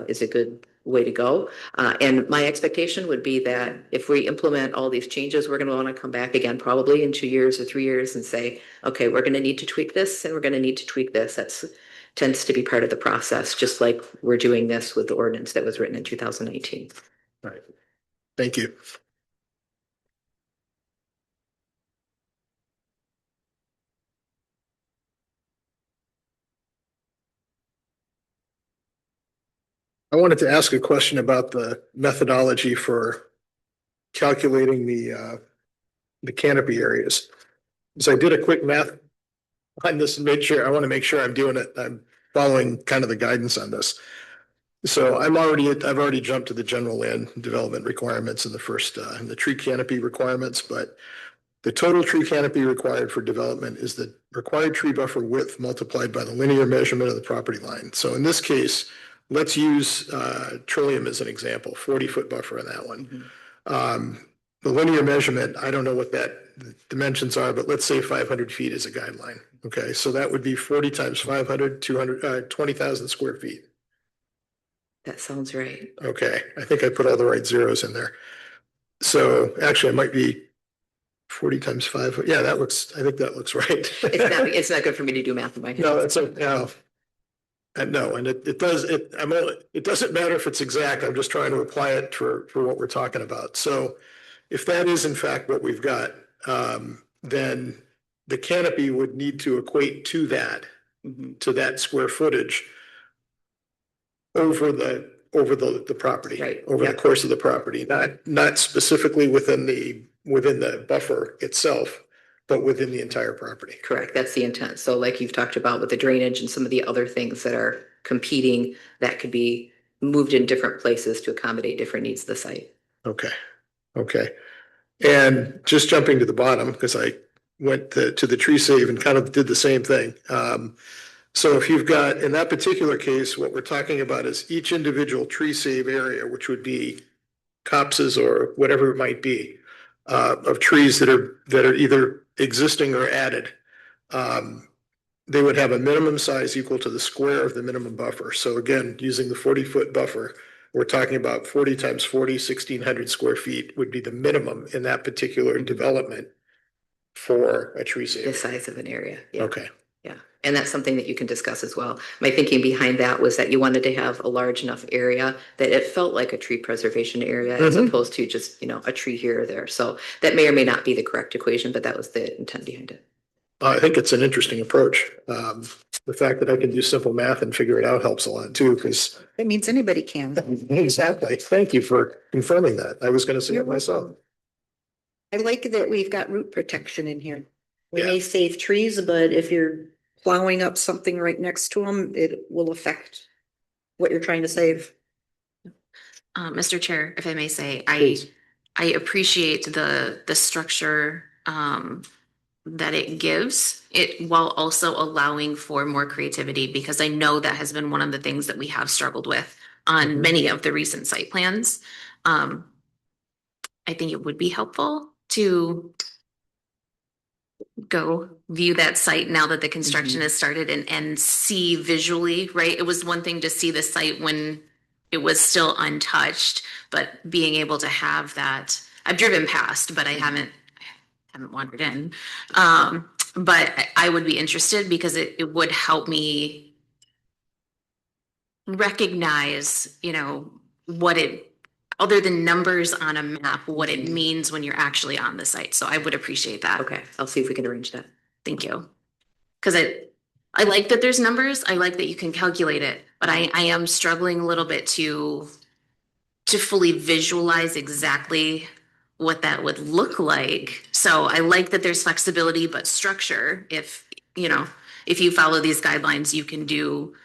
is a good way to go. And my expectation would be that if we implement all these changes, we're going to want to come back again probably in 2 years or 3 years and say, okay, we're going to need to tweak this and we're going to need to tweak this. That's tends to be part of the process, just like we're doing this with the ordinance that was written in 2019. All right. Thank you. I wanted to ask a question about the methodology for calculating the canopy areas. So I did a quick math on this and made sure, I want to make sure I'm doing it. I'm following kind of the guidance on this. So I've already jumped to the general land development requirements in the first, the tree canopy requirements, but the total tree canopy required for development is the required tree buffer width multiplied by the linear measurement of the property line. So in this case, let's use Trillium as an example, 40-foot buffer on that one. Mm-hmm. The linear measurement, I don't know what the dimensions are, but let's say 500 feet is a guideline. Okay, so that would be 40 times 500, 20,000 square feet. That sounds right. Okay, I think I put all the right zeros in there. So actually, it might be 40 times 5. Yeah, I think that looks right. It's not good for me to do math in my head. No, that's no. And no, and it doesn't matter if it's exact. I'm just trying to apply it for what we're talking about. So if that is in fact what we've got, then the canopy would need to equate to that, to that square footage over the property, right, over the course of the property, not specifically within the buffer itself, but within the entire property. Correct. That's the intent. So like you've talked about with the drainage and some of the other things that are competing, that could be moved in different places to accommodate different needs of the site. Okay. And just jumping to the bottom, because I went to the tree save and kind of did the same thing. So if you've got, in that particular case, what we're talking about is each individual tree save area, which would be copses or whatever it might be, of trees that are either existing or added. They would have a minimum size equal to the square of the minimum buffer. So again, using the 40-foot buffer, we're talking about 40 times 40, 1,600 square feet would be the minimum in that particular development for a tree The save. size of an area. Yeah. Okay. Yeah. And that's something that you can discuss as well. My thinking behind that was that you wanted to have a large enough area that it felt like a tree preservation area as Mhm. opposed to just, a tree here or there. So that may or may not be the correct equation, but that was the intent behind it. I think it's an interesting approach. The fact that I can do simple math and figure it out helps a lot too, because That means anybody can. exactly. Thank you for confirming that. I was going to say You're it myself. I like that we've got root protection in here. We Yeah. may save trees, but if you're plowing up something right next to them, it will affect what you're trying to save. Mr. Chair, if I may say, Please. I appreciate the structure that it gives it while also allowing for more creativity, because I know that has been one of the things that we have struggled with on Mhm. many of the recent site plans. I think it would be helpful to go view that site now that the construction has started and see visually, right? It was one thing to see the site when it was still untouched, but being able to have that, I've driven past, but I haven't wandered in. But I would be interested because it would help me recognize, what it, other than numbers on a map, what it means when you're actually on the site. So I would appreciate that. Okay. I'll see if we can arrange that. Thank you. Because I like that there's numbers. I like that you can calculate it, but I am struggling a little bit to fully visualize exactly what that would look like. So I like that there's flexibility, but structure, if you follow these guidelines, you can do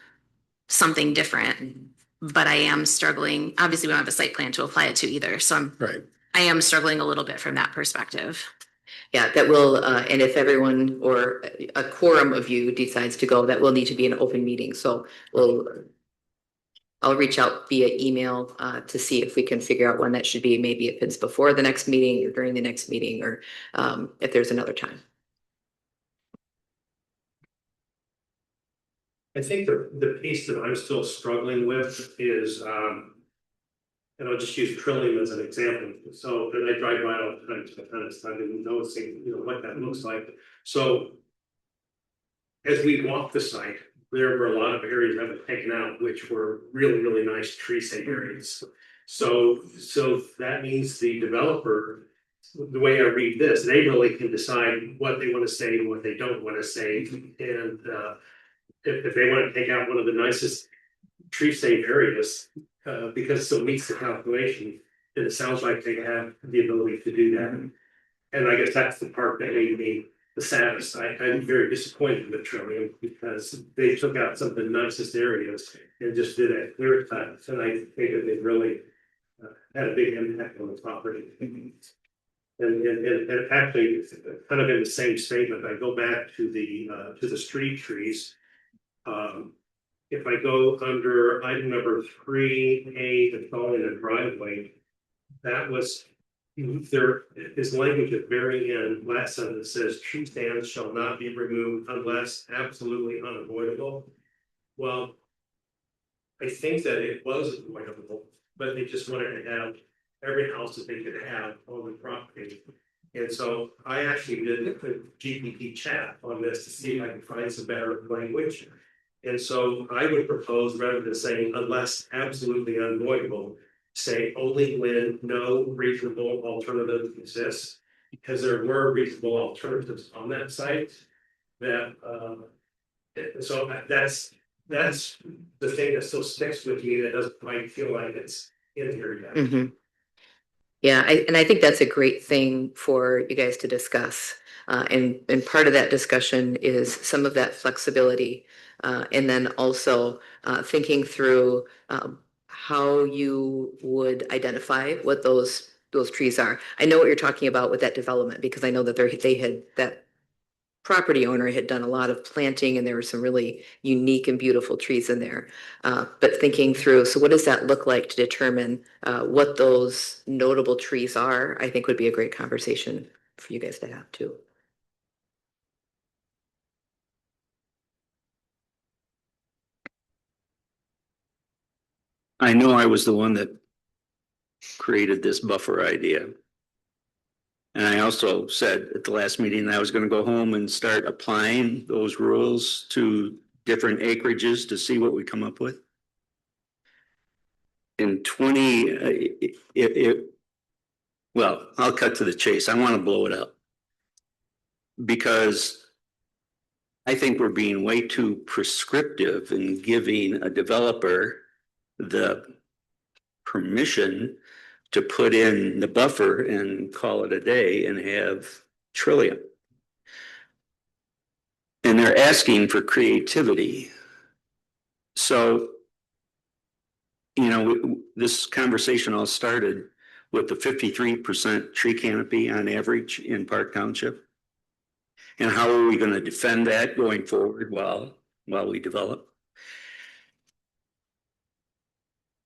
something different. But I am struggling. Obviously, we don't have a site plan to apply it to either. So Right. I am struggling a little bit from that perspective. Yeah, that will, and if everyone or a quorum of you decides to go, that will need to be an open meeting. So I'll reach out via email to see if we can figure out when that should be. Maybe if it's before the next meeting or during the next meeting, or if there's another time. I think the piece that I'm still struggling with is, and I'll just use Trillium as an example. So, and I drive by all the time, so I kind of started noticing, what that looks like. So as we walk the site, there were a lot of areas that were taken out, which were really, really nice tree safe areas. So that means the developer, the way I read this, they really can decide what they want to say and what they don't want to say. And if they want to take out one of the nicest tree safe areas, because it still meets the calculation, then it sounds like they have the ability to do that. And I guess that's the part that made me the saddest. I'm very disappointed with Trillium because they took out some of the nicest areas and just did a clear cut. And I think that they really had a big impact on the property. And actually, it's kind of in the same statement, I go back to the street trees. If I go under item number 3A, installing a driveway, that was, there is language at very end, last sentence says, tree stands shall not be removed unless absolutely unavoidable. Well, I think that it was avoidable, but they just wanted to have every house that they could have on the property. And so I actually did a GPT chat on this to see if I could find some better language. And so I would propose, rather than saying unless absolutely unavoidable, say only when no reasonable alternative exists, because there were reasonable alternatives on that site. That so that's the thing that still sticks with me, that doesn't quite feel like it's in here yet. Mm-hmm. Yeah, and I think that's a great thing for you guys to discuss. And part of that discussion is some of that flexibility. And then also thinking through how you would identify what those trees are. I know what you're talking about with that development, because I know that they had that property owner had done a lot of planting and there were some really unique and beautiful trees in there. But thinking through, so what does that look like to determine what those notable trees are, I think would be a great conversation for you guys to have too. I know I was the one that created this buffer idea. And I also said at the last meeting that I was going to go home and start applying those rules to different acreages to see what we come up with. In 20, well, I'll cut to the chase. I want to blow it up because I think we're being way too prescriptive in giving a developer the permission to put in the buffer and call it a day and have trillium. And they're asking for creativity. So, you know, this conversation all started with the 53% tree canopy on average in Park Township. And how are we going to defend that going forward while we develop?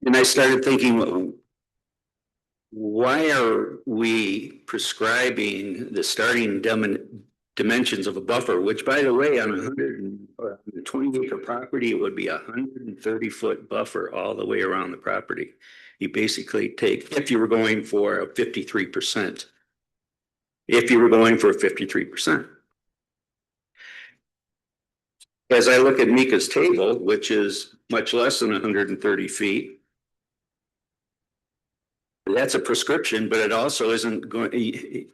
And I started thinking, why are we prescribing the starting dimensions of a buffer, which by the way, on 120 acre property, it would be 130-foot buffer all the way around the property. You basically take, if you were going for a 53%, if you were going for a 53%. As I look at Mika's table, which is much less than 130 feet, that's a prescription, but it also isn't going.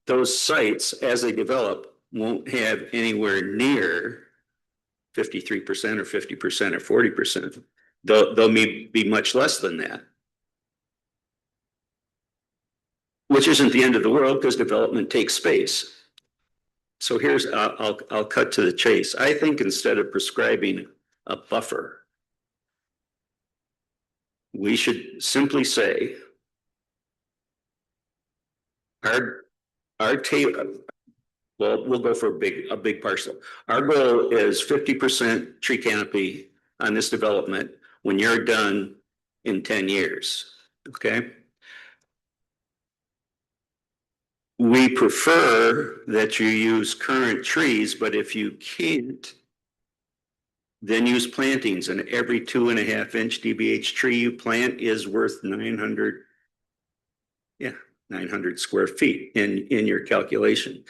Those sites, as they develop, won't have anywhere near 53% or 50% or 40%. They'll be much less than that. Which isn't the end of the world because development takes space. So here's, I'll cut to the chase. I think instead of prescribing a buffer, we should simply say our table, well, we'll go for a big parcel. Our goal is 50% tree canopy on this development when you're done in 10 years, okay? We prefer that you use current trees, but if you can't, then use plantings, and every 2.5-inch DBH tree you plant is worth 900 square feet in your calculation.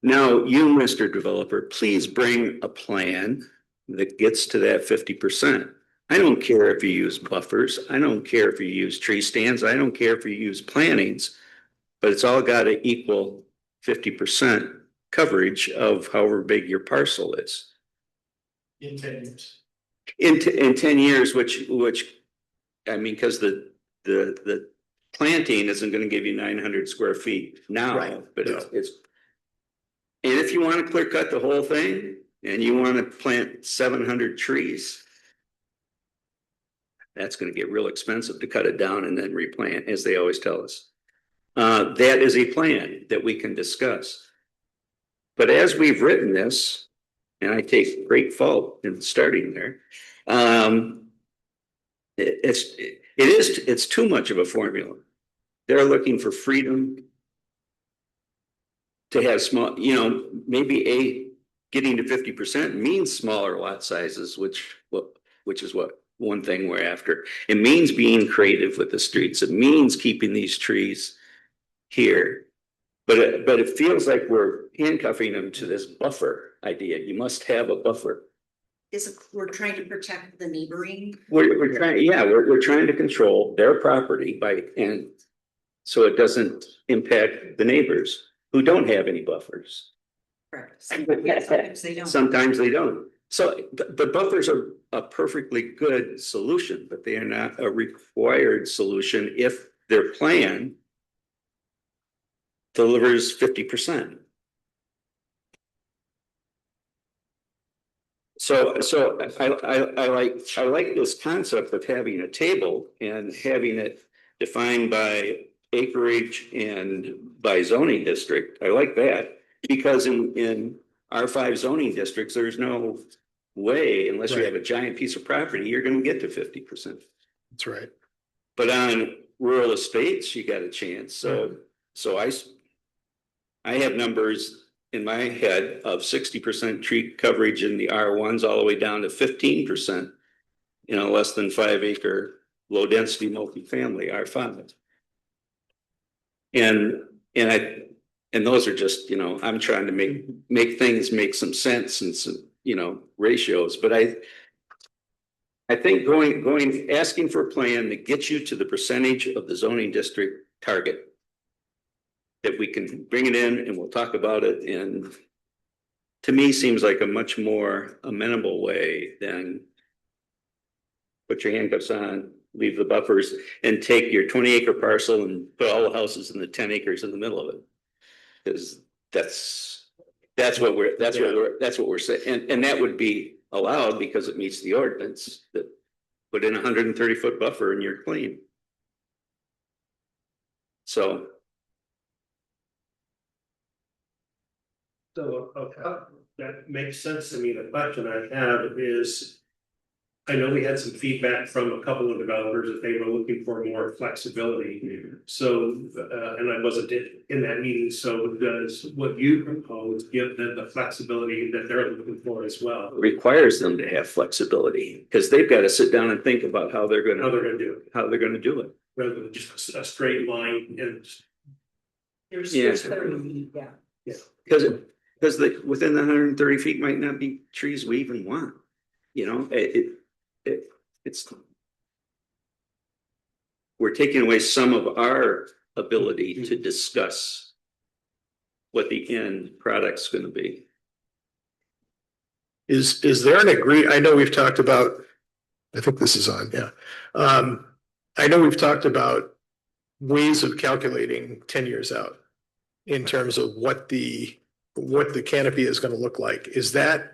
Now, you, Mr. Developer, please bring a plan that gets to that 50%. I don't care if you use buffers. I don't care if you use tree stands. I don't care if you use plantings, but it's all got to equal 50% coverage of however big your parcel is. In 10 years. In 10 years, which I mean, because the planting isn't going to give you 900 square feet now, Right. but it's and if you want to clear cut the whole thing and you want to plant 700 trees, that's going to get real expensive to cut it down and then replant, as they always tell us. That is a plan that we can discuss. But as we've written this, and I take great fault in starting there, it's too much of a formula. They're looking for freedom to have small, you know, maybe getting to 50% means smaller lot sizes, which is what one thing we're after. It means being creative with the streets. It means keeping these trees here. But it feels like we're handcuffing them to this buffer idea. You must have a buffer. We're trying to protect the neighboring. We're trying to control their property and so it doesn't impact the neighbors who don't have any buffers. Correct. Sometimes they don't. Sometimes they don't. So the buffers are a perfectly good solution, but they are not a required solution if their plan delivers 50%. So I like this concept of having a table and having it defined by acreage and by zoning district. I like that because in R5 zoning districts, there's no way, unless you have a giant piece of property, you're going to get to 50%. That's right. But on rural estates, you got a chance. So I have numbers in my head of 60% tree coverage in the R1s all the way down to 15% in a less than 5 acre low density multifamily R5. And those are just, I'm trying to make things make some sense and some, ratios. But I think asking for a plan that gets you to the percentage of the zoning district target, that we can bring it in and we'll talk about it, and to me seems like a much more amenable way than put your handcuffs on, leave the buffers, and take your 20-acre parcel and put all the houses in the 10 acres in the middle of it. Because that's what we're saying, and that would be allowed because it meets the ordinance that put in a 130-foot buffer and you're clean. So that makes sense to me. The question I have is, I know we had some feedback from a couple of developers that they were looking for more flexibility. So, and I wasn't in that meeting. So does what you propose give them the flexibility that they're looking for as well? it requires them to have flexibility because they've got to sit down and think about how they're going to do it. Rather than just a straight line and. Because within the 130 feet might not be trees we even want. It's we're taking away some of our ability to discuss what the end product's going to be. Is there an I know we've talked about, I think this is on, yeah. I know we've talked about ways of calculating 10 years out in terms of what the canopy is going to look like. Is that,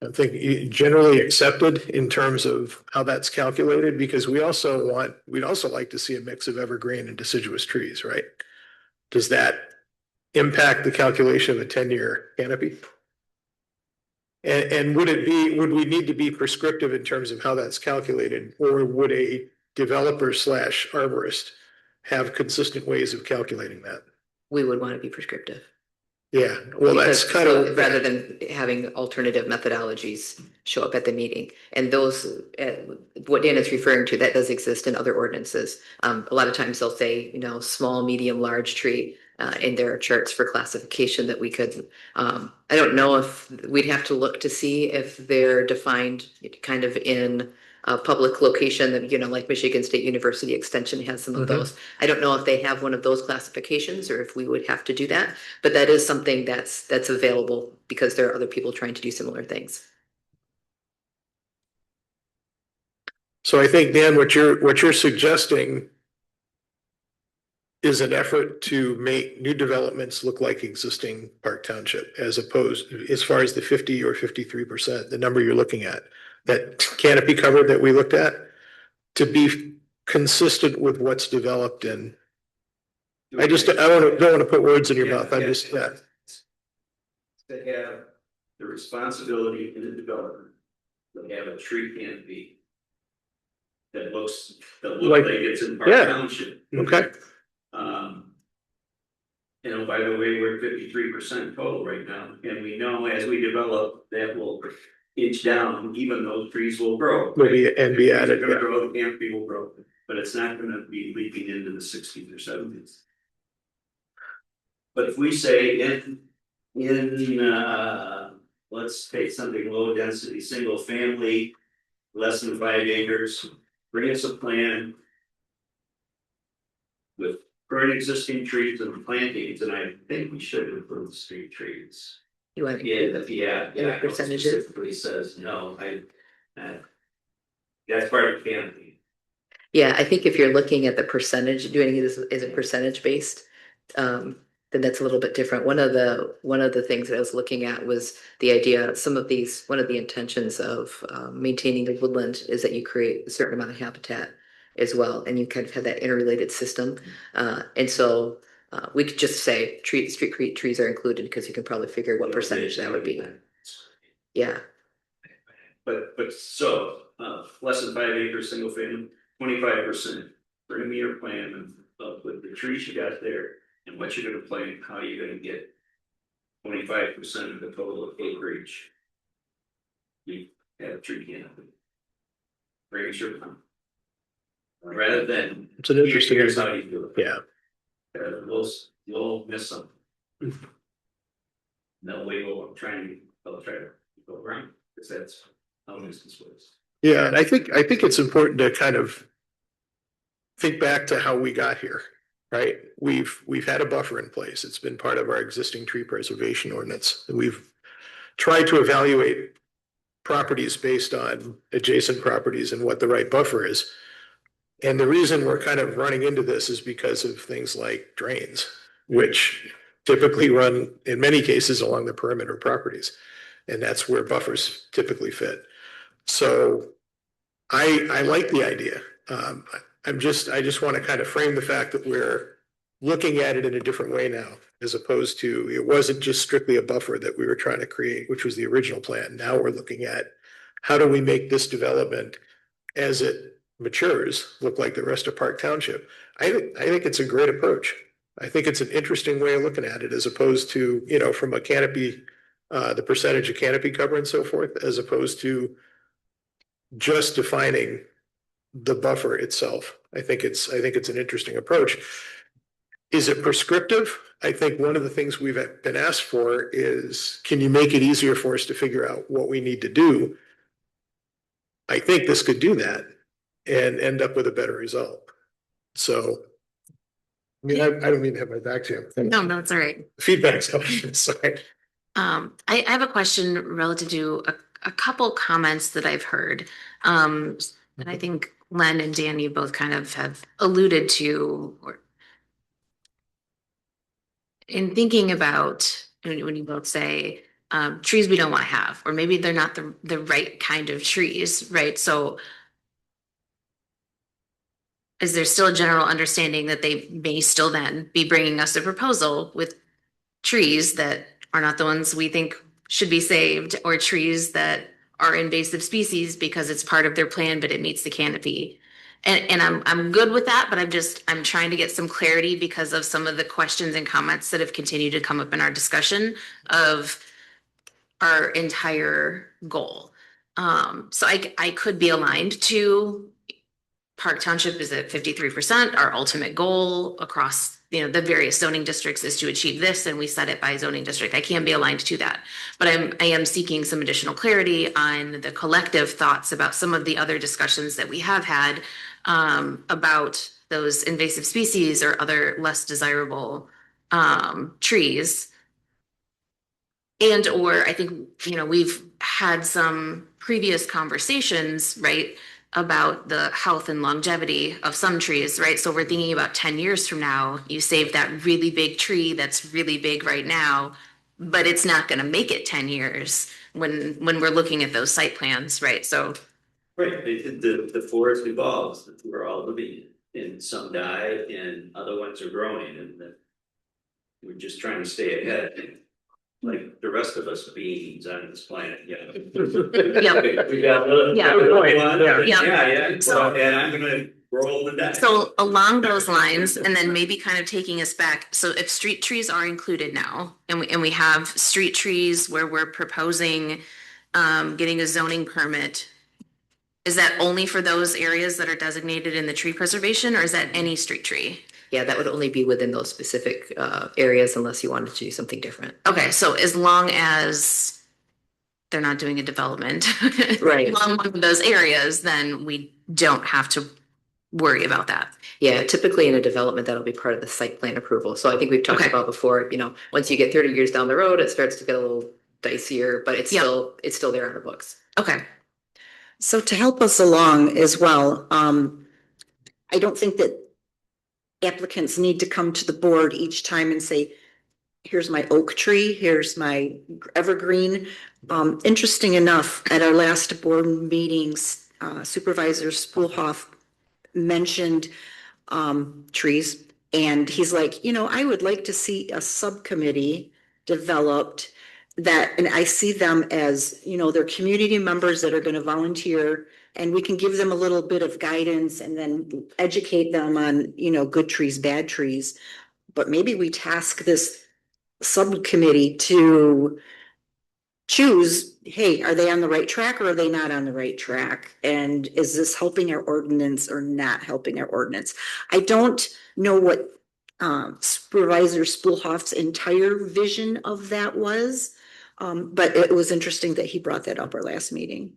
I think, generally accepted in terms of how that's calculated? Because we'd also like to see a mix of evergreen and deciduous trees, right? Does that impact the calculation of a 10-year canopy? And would we need to be prescriptive in terms of how that's calculated, or would a developer / arborist have consistent ways of calculating that? We would want to be prescriptive. Yeah, well, that's kind of rather than having alternative methodologies show up at the meeting. And those, what Dan is referring to, that does exist in other ordinances. A lot of times they'll say, small, medium, large tree, and there are charts for classification that we could, I don't know if we'd have to look to see if they're defined kind of in a public location that, like Michigan State University Extension has some of those. I don't know if they have one of those classifications or if we would have to do that, but that is something that's available because there are other people trying to do similar things. So I think, Dan, what you're suggesting is an effort to make new developments look like existing Park Township, as opposed, as far as the 50 or 53%, the number you're looking at, that canopy cover that we looked at, to be consistent with what's developed in. I don't want to put words in your mouth. I'm just, They have the responsibility in the development. They have a tree canopy that looks like it's in Park Township. Okay. By the way, we're at 53% total right now, and we know as we develop that will inch down, even those trees will grow. And be added. They're going to grow, the canopy will grow, but it's not going to be leaping into the 60s or 70s. But if we say let's take something low density, single family, less than 5 acres, bring us a plan with current existing trees and plantings, and I think we should improve the street trees. You want Yeah. percentages? Specifically says no. That's part of the canopy. Yeah, I think if you're looking at the percentage, doing it as a percentage based, then that's a little bit different. One of the things that I was looking at was the idea, one of the intentions of maintaining the woodland is that you create a certain amount of habitat as well, and you kind of have that interrelated system. And so we could just say street trees are included because you can probably figure what percentage that would be. Yeah. But so, less than 5 acres, single family, 25%. Bring me your plan of with the trees you got there and what you're gonna plant, how you're gonna get 25% of the total acreage. You have a tree canopy. Bring us your plan. Rather than. It's an interesting Here's idea. how you do it. Yeah. You'll miss something. No way I'm trying to go around, because that's how business works. Yeah, and I think it's important to kind of think back to how we got here, right? We've had a buffer in place. It's been part of our existing tree preservation ordinance. We've tried to evaluate properties based on adjacent properties and what the right buffer is. And the reason we're kind of running into this is because of things like drains, which typically run in many cases along the perimeter properties. And that's where buffers typically fit. So I like the idea. I just want to kind of frame the fact that we're looking at it in a different way now, as opposed to, it wasn't just strictly a buffer that we were trying to create, which was the original plan. Now we're looking at how do we make this development, as it matures, look like the rest of Park Township. I think it's a great approach. I think it's an interesting way of looking at it, as opposed to, from a canopy, the percentage of canopy cover and so forth, as opposed to just defining the buffer itself. I think it's an interesting approach. Is it prescriptive? I think one of the things we've been asked for is, can you make it easier for us to figure out what we need to do? I think this could do that and end up with a better result. So, I mean, I don't mean to have my back to you. No, it's all right. Feedback's coming. Sorry. I have a question relative to a couple comments that I've heard. And I think Len and Dan, you both kind of have alluded to, or in thinking about when you both say trees we don't want to have, or maybe they're not the right kind of trees, right? So is there still a general understanding that they may still then be bringing us a proposal with trees that are not the ones we think should be saved, or trees that are invasive species because it's part of their plan, but it meets the canopy? And I'm good with that, but I'm trying to get some clarity because of some of the questions and comments that have continued to come up in our discussion of our entire goal. So I could be aligned to Park Township is at 53%. Our ultimate goal across the various zoning districts is to achieve this, and we set it by zoning district. I can be aligned to that, but I am seeking some additional clarity on the collective thoughts about some of the other discussions that we have had about those invasive species or other less desirable trees. And or I think we've had some previous conversations, right, about the health and longevity of some trees, right? So we're thinking about 10 years from now, you save that really big tree that's really big right now, but it's not going to make it 10 years when we're looking at those site plans, right? So. Right, the forest evolves, we're all living and some die and other ones are growing, and we're just trying to stay ahead. Like the rest of us beings on this planet, Yep. We got another. Yeah. So, and I'm gonna roll the dice. So along those lines, and then maybe kind of taking us back, so if street trees are included now, and we have street trees where we're proposing getting a zoning permit, is that only for those areas that are designated in the tree preservation, or is that any street tree? Yeah, that would only be within those specific areas unless you wanted to do something different. Okay, so as long as they're not doing a development right along one of those areas, then we don't have to worry about that. Yeah, typically in a development, that'll be part of the site plan approval. So I think we've talked about before, once you get 30 years down the road, it starts to get a little dicier, but it's still there on the books. Okay. So to help us along as well, I don't think that applicants need to come to the board each time and say, here's my oak tree, here's my evergreen. Interesting enough, at our last board meetings, Supervisor Spoolhoff mentioned trees. And he's like, I would like to see a subcommittee developed that, and I see them as, they're community members that are going to volunteer, and we can give them a little bit of guidance and then educate them on, good trees, bad trees. But maybe we task this subcommittee to choose, hey, are they on the right track or are they not on the right track? And is this helping our ordinance or not helping our ordinance? I don't know what Supervisor Spoolhoff's entire vision of that was, but it was interesting that he brought that up our last meeting.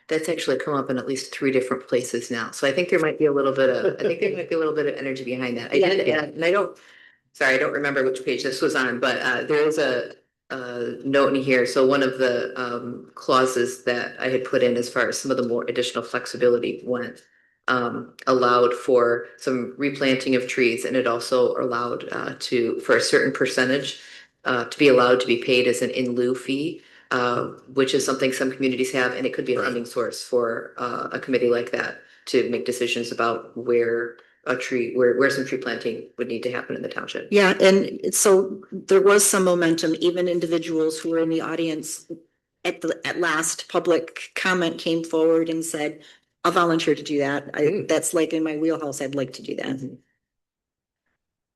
That's actually come up in at least 3 different places now. So I think there might be a little bit of, energy behind that. I did add, and I don't remember which page this was on, but there is a note in here. So one of the clauses that I had put in as far as some of the more additional flexibility went, allowed for some replanting of trees, and it also allowed for a certain percentage to be allowed to be paid as an in lieu fee, which is something some communities have, and it could be a funding source for a committee like that to make decisions about where some tree planting would need to happen in the township. Yeah, and so there was some momentum, even individuals who were in the audience at last public comment came forward and said, I'll volunteer to do that. That's like in my wheelhouse. I'd like to do that.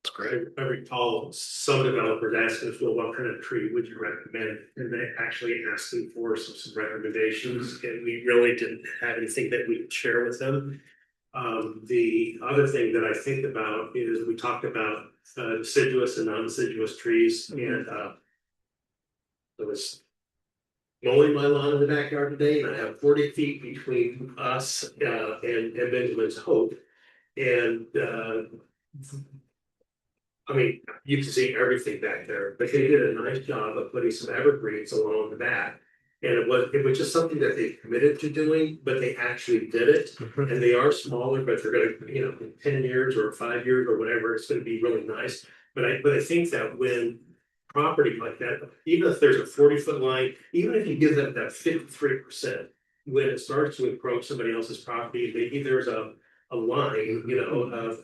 That's great. I recall some developers asking us, well, what kind of tree would you recommend? And they actually asked them for some recommendations, and we really didn't have anything that we could share with them. The other thing that I think about is we talked about deciduous and non-deciduous trees, and there was mowing my lawn in the backyard today, and I have 40 feet between us and Benjamin's Hope. And I mean, you can see everything back there, but they did a nice job of putting some evergreens along the back. And it was just something that they committed to doing, but they actually did it. And they are smaller, but they're gonna, in 10 years or 5 years or whatever, it's gonna be really nice. But I think that when property like that, even if there's a 40-foot line, even if you give them that 53%, when it starts to encroach somebody else's property, maybe there's a line, of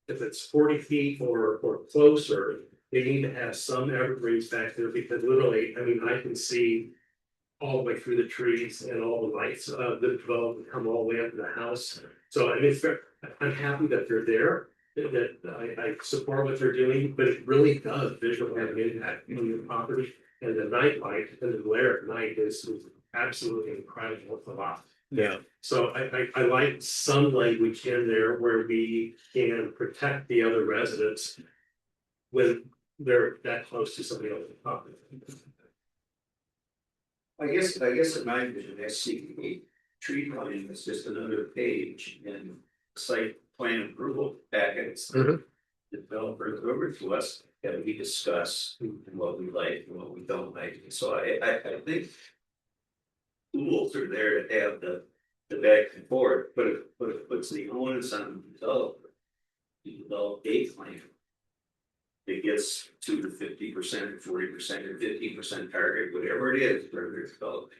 if it's 40 feet or closer, they need to have some evergreens back there, because literally, I mean, I can see all the way through the trees and all the lights that develop and come all the way up to the house. So I mean, I'm happy that they're there, that I support what they're doing, but it really does visually have an impact on your property. And the night light and the glare at night is absolutely incredible for us. Yeah. So I like some language in there where we can protect the other residents when they're that close to somebody else's property. I guess in my vision, SCP tree planting is just another page in site plan approval packets. The developers over to us that we discuss what we like and what we don't like. So I think tools are there to have the back and forth, but it puts the onus on the developer to develop a plan. It gets 2 to 50%, 40% or 15% target, whatever it is, where they're developing.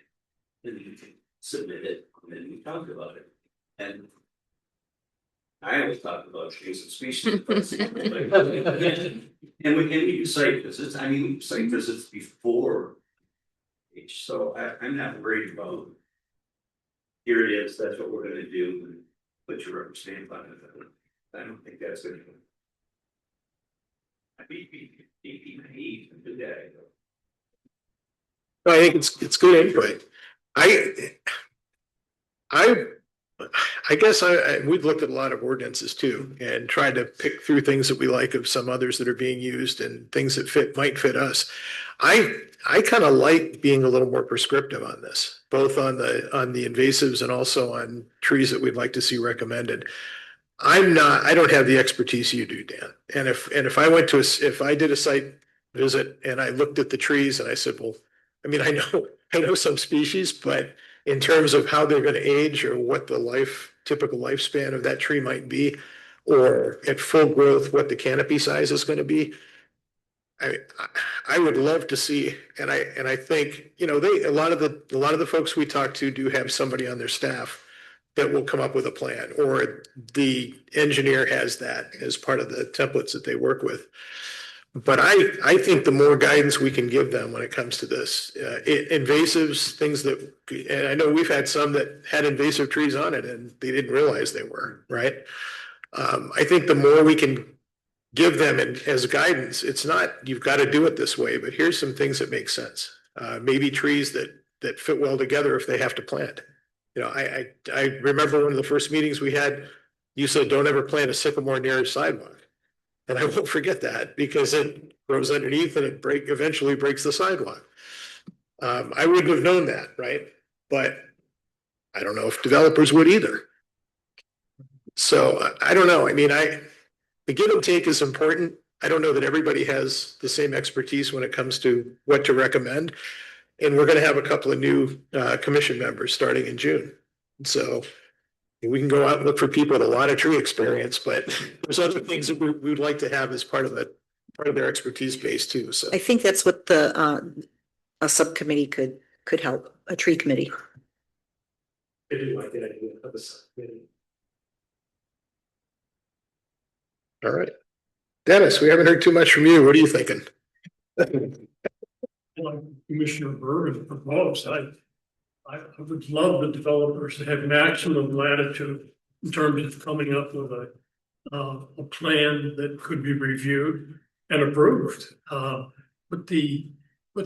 Then you can submit it, and then we talk about it. And I always talk about trees and species. And we do site visits. I mean, we do site visits before each. So I'm not worried about, here it is, that's what we're gonna do, and put your rubber stamp on it. I don't think that's gonna happen. I mean, be naive and do that. I think it's good input. I guess we've looked at a lot of ordinances too, and tried to pick through things that we like of some others that are being used and things that might fit us. I kind of like being a little more prescriptive on this, both on the invasives and also on trees that we'd like to see recommended. I don't have the expertise you do, Dan. And if I did a site visit and I looked at the trees and I said, well, I mean, I know some species, but in terms of how they're going to age or what the typical lifespan of that tree might be, or at full growth, what the canopy size is going to be, I would love to see, and I think, a lot of the folks we talk to do have somebody on their staff that will come up with a plan, or the engineer has that as part of the templates that they work with. But I think the more guidance we can give them when it comes to this, invasives, things that, and I know we've had some that had invasive trees on it and they didn't realize they were, right? I think the more we can give them as guidance, it's not, you've got to do it this way, but here's some things that make sense. Maybe trees that fit well together if they have to plant. You know, I remember one of the first meetings we had, you said, don't ever plant a sycamore near a sidewalk. And I won't forget that because it grows underneath and it eventually breaks the sidewalk. I wouldn't have known that, right? But I don't know if developers would either. So I don't know. I mean, the give and take is important. I don't know that everybody has the same expertise when it comes to what to recommend. And we're going to have a couple of new commission members starting in June. So we can go out and look for people with a lot of tree experience, but there's other things that we would like to have as part of their expertise base too. So I think that's what a subcommittee could help, a tree committee. I do like that idea of a subcommittee. all right. Dennis, we haven't heard too much from you. What are you thinking? Like Commissioner Burr proposed, I would love the developers to have maximum latitude in terms of coming up with a plan that could be reviewed and approved. With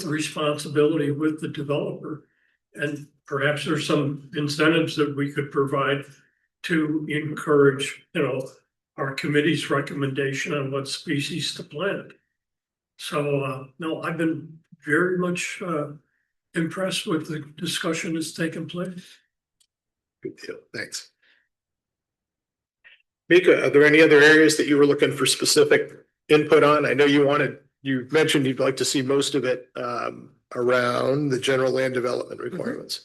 the responsibility with the developer, and perhaps there's some incentives that we could provide to encourage, our committee's recommendation on what species to plant. So, no, I've been very much impressed with the discussion that's taken place. Good deal. Thanks. Mika, are there any other areas that you were looking for specific input on? I know you mentioned you'd like to see most of it around the general land development requirements.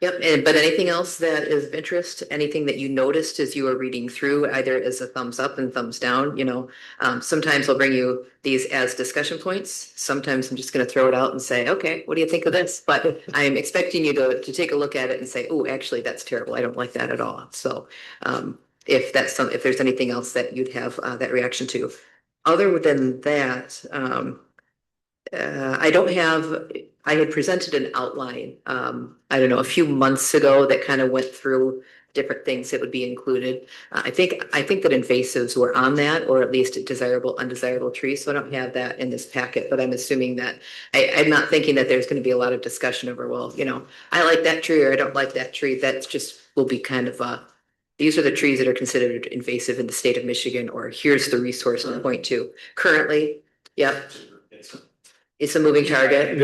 Yep, but anything else that is of interest, anything that you noticed as you were reading through, either as a thumbs up and thumbs down, sometimes I'll bring you these as discussion points. Sometimes I'm just gonna throw it out and say, okay, what do you think of this? But I'm expecting you to take a look at it and say, oh, actually, that's terrible. I don't like that at all. So if there's anything else that you'd have that reaction to. Other than that, I had presented an outline, I don't know, a few months ago that kind of went through different things that would be included. I think that invasives were on that, or at least desirable, undesirable trees. So I don't have that in this packet, but I'm assuming that I'm not thinking that there's going to be a lot of discussion over, well, I like that tree or I don't like that tree. That's just will be kind of these are the trees that are considered invasive in the state of Michigan, or here's the resource to point to. Currently, yep. It's a moving target.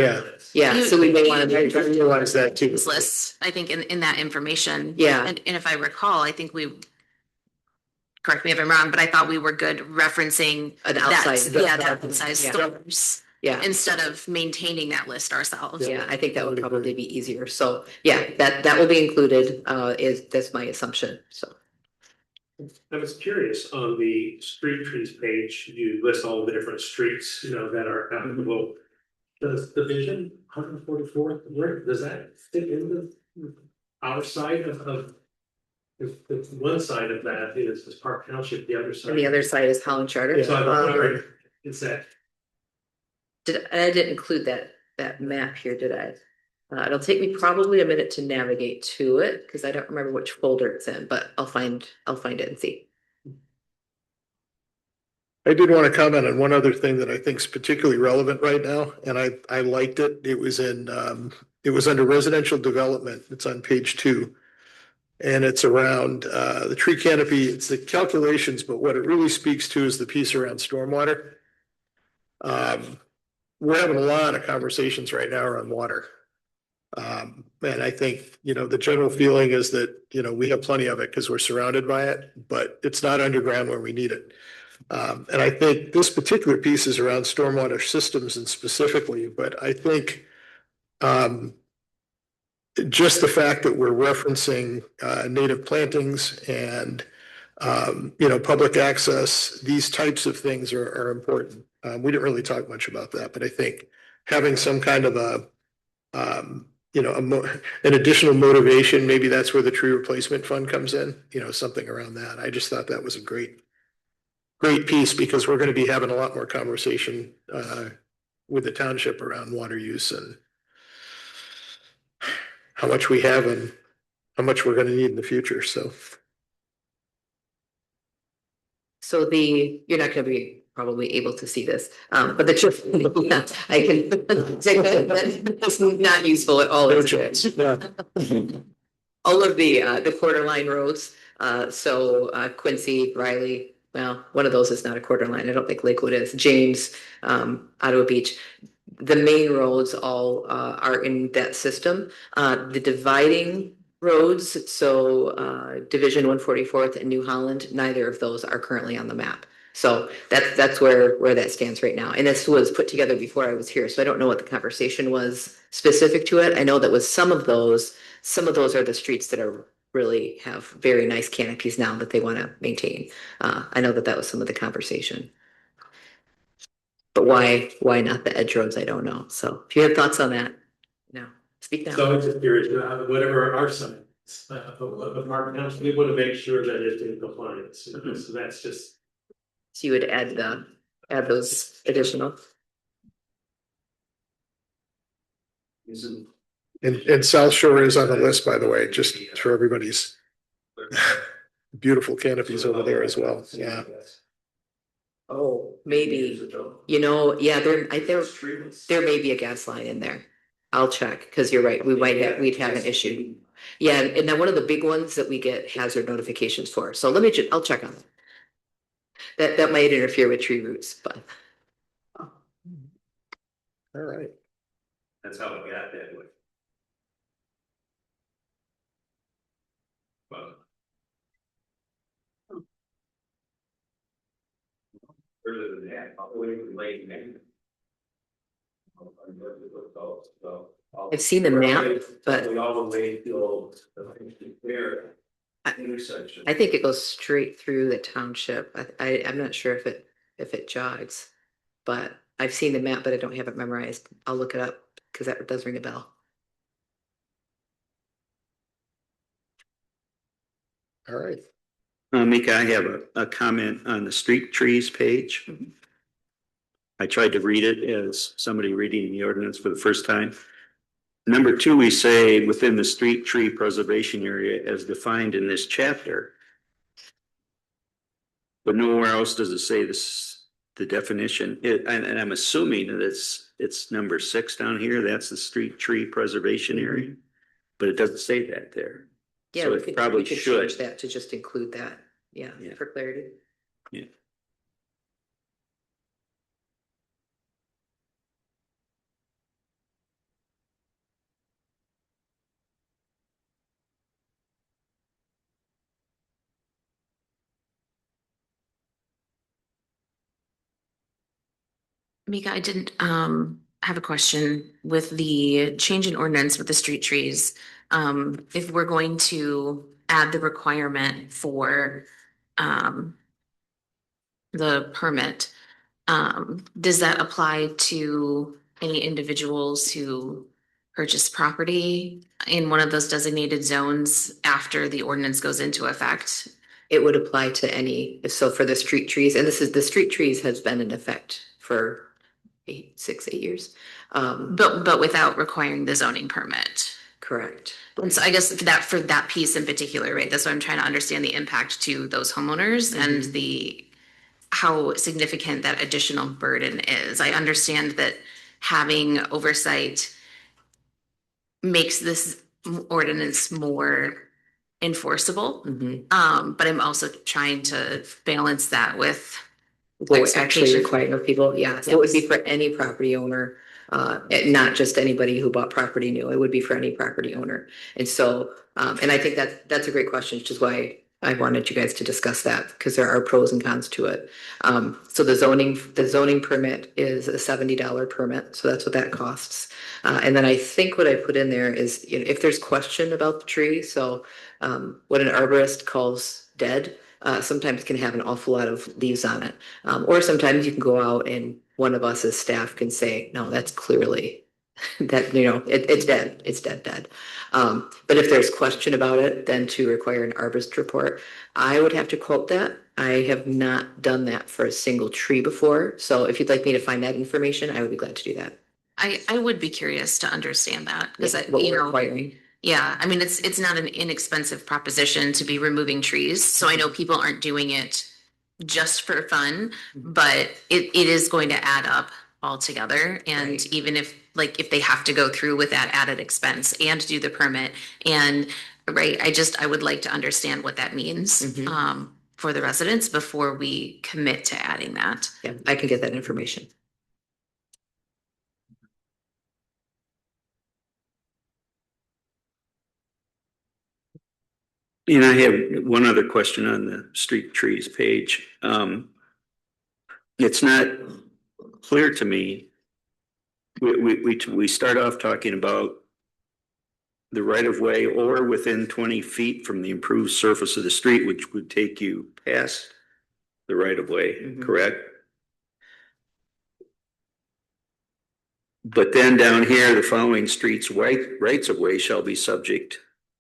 Yeah, so we may want to realize that too. List, I think, in that information. Yeah. And if I recall, I think correct me if I'm wrong, but I thought we were good referencing an outside. that outside source. Yeah. Instead of maintaining that list ourselves. Yeah, I think that would probably be easier. So yeah, that will be included, that's my assumption, so. I was curious, on the street trees page, you list all the different streets, that are applicable. Does Division 144, where does that fit into our side of if one side of that is Park Township, the other side? And the other side is Holland Charter. So I'm wondering, is that? I didn't include that map here, did I? It'll take me probably a minute to navigate to it because I don't remember which folder it's in, but I'll find it and see. I did want to comment on one other thing that I think is particularly relevant right now, and I liked it. It was under residential development. It's on page 2. And it's around the tree canopy. It's the calculations, but what it really speaks to is the piece around stormwater. We're having a lot of conversations right now around water. And I think, the general feeling is that, we have plenty of it because we're surrounded by it, but it's not underground where we need it. And I think this particular piece is around stormwater systems and specifically, but I think just the fact that we're referencing native plantings and, public access, these types of things are important. We didn't really talk much about that, but I think having some kind of you know, an additional motivation, maybe that's where the tree replacement fund comes in, you know, something around that. I just thought that was a great piece because we're going to be having a lot more conversation with the township around water use and how much we have and how much we're going to need in the future. So you're not gonna be probably able to see this, but the trip, yeah, I can. It's not useful at all. no is it? chance. Yeah. All of the quarter line roads, Quincy, Riley, well, one of those is not a quarter line. I don't think Lakewood is. James, Ottawa Beach. The main roads all are in that system. The dividing roads, so Division 144th and New Holland, neither of those are currently on the map. So that's where that stands right now. And this was put together before I was here, so I don't know what the conversation was specific to it. I know that with some of those are the streets that are really have very nice canopies now that they want to maintain. I know that was some of the conversation. But why not the edge roads? I don't know. So if you have thoughts on that, speak now. So I'm just curious, whatever our sign of Martin Township, we want to make sure that it's in compliance. So that's just. So you would add those additional. And South Shore is on the list, by the way, just for everybody's beautiful canopies over there as well. Yeah. Oh, maybe, yeah, there may be a gas line in there. I'll check, because you're right, we'd have an issue. Yeah, and then one of the big ones that we get hazard notifications for, so I'll check on that. That might interfere with tree roots, but. All right. That's how it got that way. But. Further than that, all the way from Lake Maine. I've seen the map, but All the way till there. Intersection. I think it goes straight through the township. I'm not sure if it jogs, but I've seen the map, but I don't have it memorized. I'll look it up because that does ring a bell. All right. Mika, I have a comment on the street trees page. Mhm. I tried to read it as somebody reading the ordinance for the first time. Number 2, we say within the street tree preservation area as defined in this chapter. But nowhere else does it say this, the definition. And I'm assuming that it's number 6 down here. That's the street tree preservation area. But it doesn't say that there. Yeah, So we it could probably change should. that to just include that. Yeah, Yeah. for clarity. Yeah. Mika, I didn't have a question with the change in ordinance with the street trees. If we're going to add the requirement for the permit, does that apply to any individuals who purchase property in one of those designated zones after the ordinance goes into effect? It would apply to any, so for the street trees, and the street trees has been in effect for 8 years. But without requiring the zoning permit. Correct. And so I guess for that piece in particular, right, that's what I'm trying to understand the impact to those homeowners and how significant that additional burden is. I understand that having oversight makes this ordinance more enforceable. But I'm also trying to balance that with What we actually expectation. require of people, yeah, so it would be for any property owner, not just anybody who bought property new, it would be for any property owner. And so, and I think that's a great question, which is why I wanted you guys to discuss that, because there are pros and cons to it. So the zoning permit is a $70 permit, so that's what that costs. And then I think what I put in there is, if there's question about the tree, so what an arborist calls dead, sometimes can have an awful lot of leaves on it. Or sometimes you can go out and one of us as staff can say, no, that's clearly That, it's dead, it's dead. But if there's question about it, then to require an arborist report, I would have to quote that. I have not done that for a single tree before. So if you'd like me to find that information, I would be glad to do that. I would be curious to understand that because Yeah, what we're requiring. yeah, I mean, it's not an inexpensive proposition to be removing trees. So I know people aren't doing it just for fun, but it is going to add up altogether. And Right. even if they have to go through with that added expense and do the permit and, right, I would like to understand what that means, Mhm. for the residents before we commit to adding that. Yeah, I can get that information. And I have one other question on the street trees page. It's not clear to me. We start off talking about the right of way or within 20 feet from the improved surface of the street, which would take you past the right of way, Mhm. correct? But then down here, the following streets rights of way shall be subject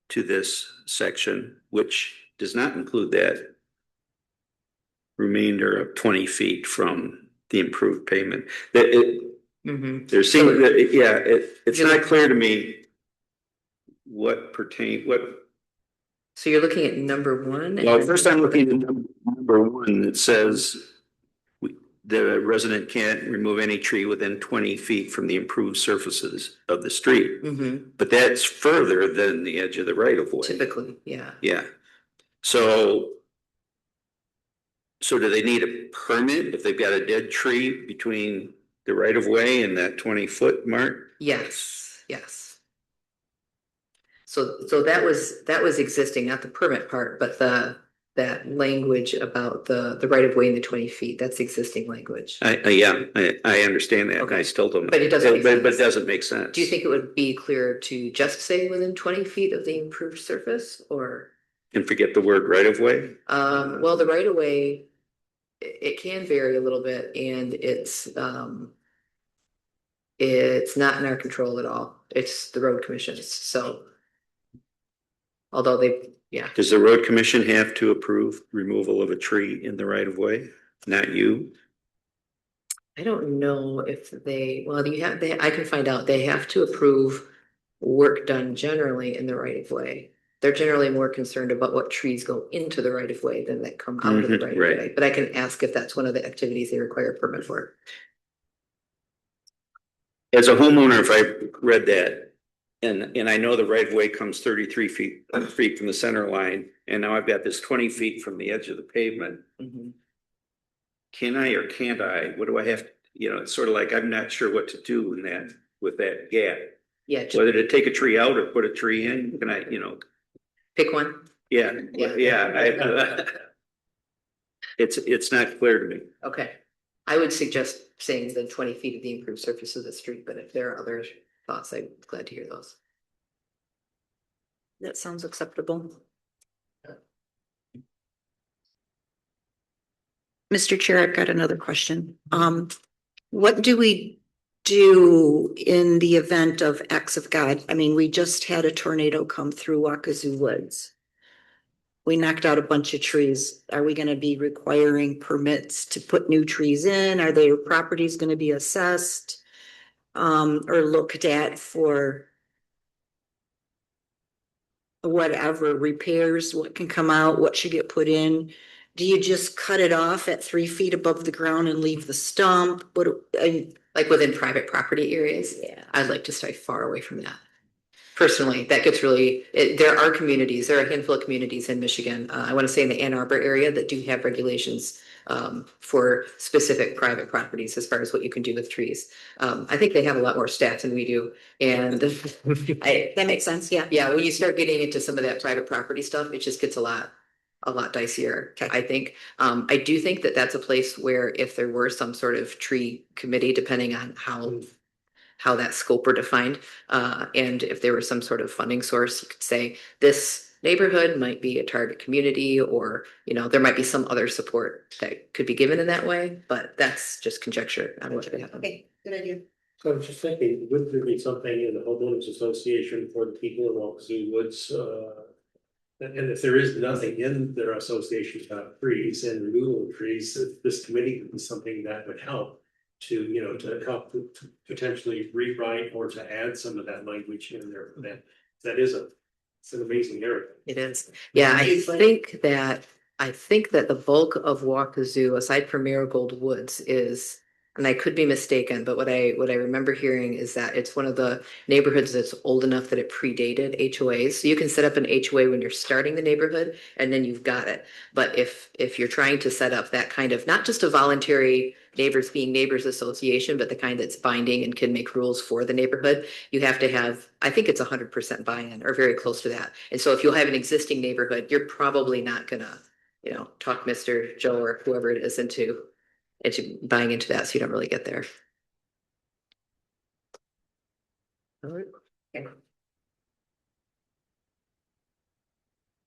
to this section, which does not include that remainder of 20 feet from the improved pavement. Mhm. There seems that, yeah, it's not clear to me what So you're looking at number one? well, first I'm looking at number one that says the resident can't remove any tree within 20 feet from the improved surfaces of the street. Mhm. But that's further than the edge of the right of way. Typically, yeah. Yeah. So do they need a permit if they've got a dead tree between the right of way and that 20-foot mark? Yes, yes. So that was existing, not the permit part, but that language about the right of way in the 20 feet, that's existing language. I understand that. Okay. I still don't. But it doesn't make sense. But it doesn't make sense. Do you think it would be clearer to just say within 20 feet of the improved surface or? And forget the word right of way? Well, the right of way, it can vary a little bit and it's not in our control at all. It's the road commission's, so. Although yeah. Does the road commission have to approve removal of a tree in the right of way? Not you? I don't know if I can find out. They have to approve work done generally in the right of way. They're generally more concerned about what trees go into the right of way than that come out of the right of way. But I can ask if that's one of the activities they require a permit for. As a homeowner, if I read that, and I know the right of way comes 33 feet from the center line, and now I've got this 20 feet from the edge of the pavement. Mhm. Can I or can't I? What do I have? It's sort of like I'm not sure what to do with that gap. Yeah. Whether to take a tree out or put a tree in. Can I? Pick one. Yeah. It's not clear to me. Okay. I would suggest saying the 20 feet of the improved surface of the street, but if there are other thoughts, I'm glad to hear those. That sounds acceptable. Mr. Chair, I've got another question. What do we do in the event of acts of God? I mean, we just had a tornado come through Wakazu Woods. We knocked out a bunch of trees. Are we going to be requiring permits to put new trees in? Are their properties going to be assessed or looked at for whatever repairs? What can come out? What should get put in? Do you just cut it off at 3 feet above the ground and leave the stump? Like within private property areas? Yeah. I'd like to stay far away from that. Personally, that gets there are a handful of communities in Michigan. I want to say in the Ann Arbor area that do have regulations for specific private properties as far as what you can do with trees. I think they have a lot more stats than we do. And that makes sense. Yeah. Yeah. When you start getting into some of that private property stuff, it just gets a lot dicier. Okay. I think. I do think that that's a place where if there were some sort of tree committee, depending on how that scope were defined, and if there was some sort of funding source, you could say this neighborhood might be a target community, or there might be some other support that could be given in that way. But that's just conjecture on what could happen. Okay, good idea. So I was just thinking, would there be something in the homeowners association for the people in Waukegan Woods, and if there is nothing in their association about trees and removal of trees, this committee would be something that would help to, you know, to help to potentially rewrite or to add some of that language in there. That is it's an amazing area. It is. Yeah, I think that the bulk of Waukegan, aside from Marigold Woods, is, and I could be mistaken, but what I remember hearing is that it's one of the neighborhoods that's old enough that it predated HOAs. So you can set up an HOA when you're starting the neighborhood and then you've got it. But if you're trying to set up that kind of, not just a voluntary neighbors being neighbors association, but the kind that's binding and can make rules for the neighborhood, you have to have, I think it's 100% buy-in or very close to that. And so if you'll have an existing neighborhood, you're probably not gonna, you know, talk Mr. Joe or whoever it is into buying into that, so you don't really get there. All right. Okay.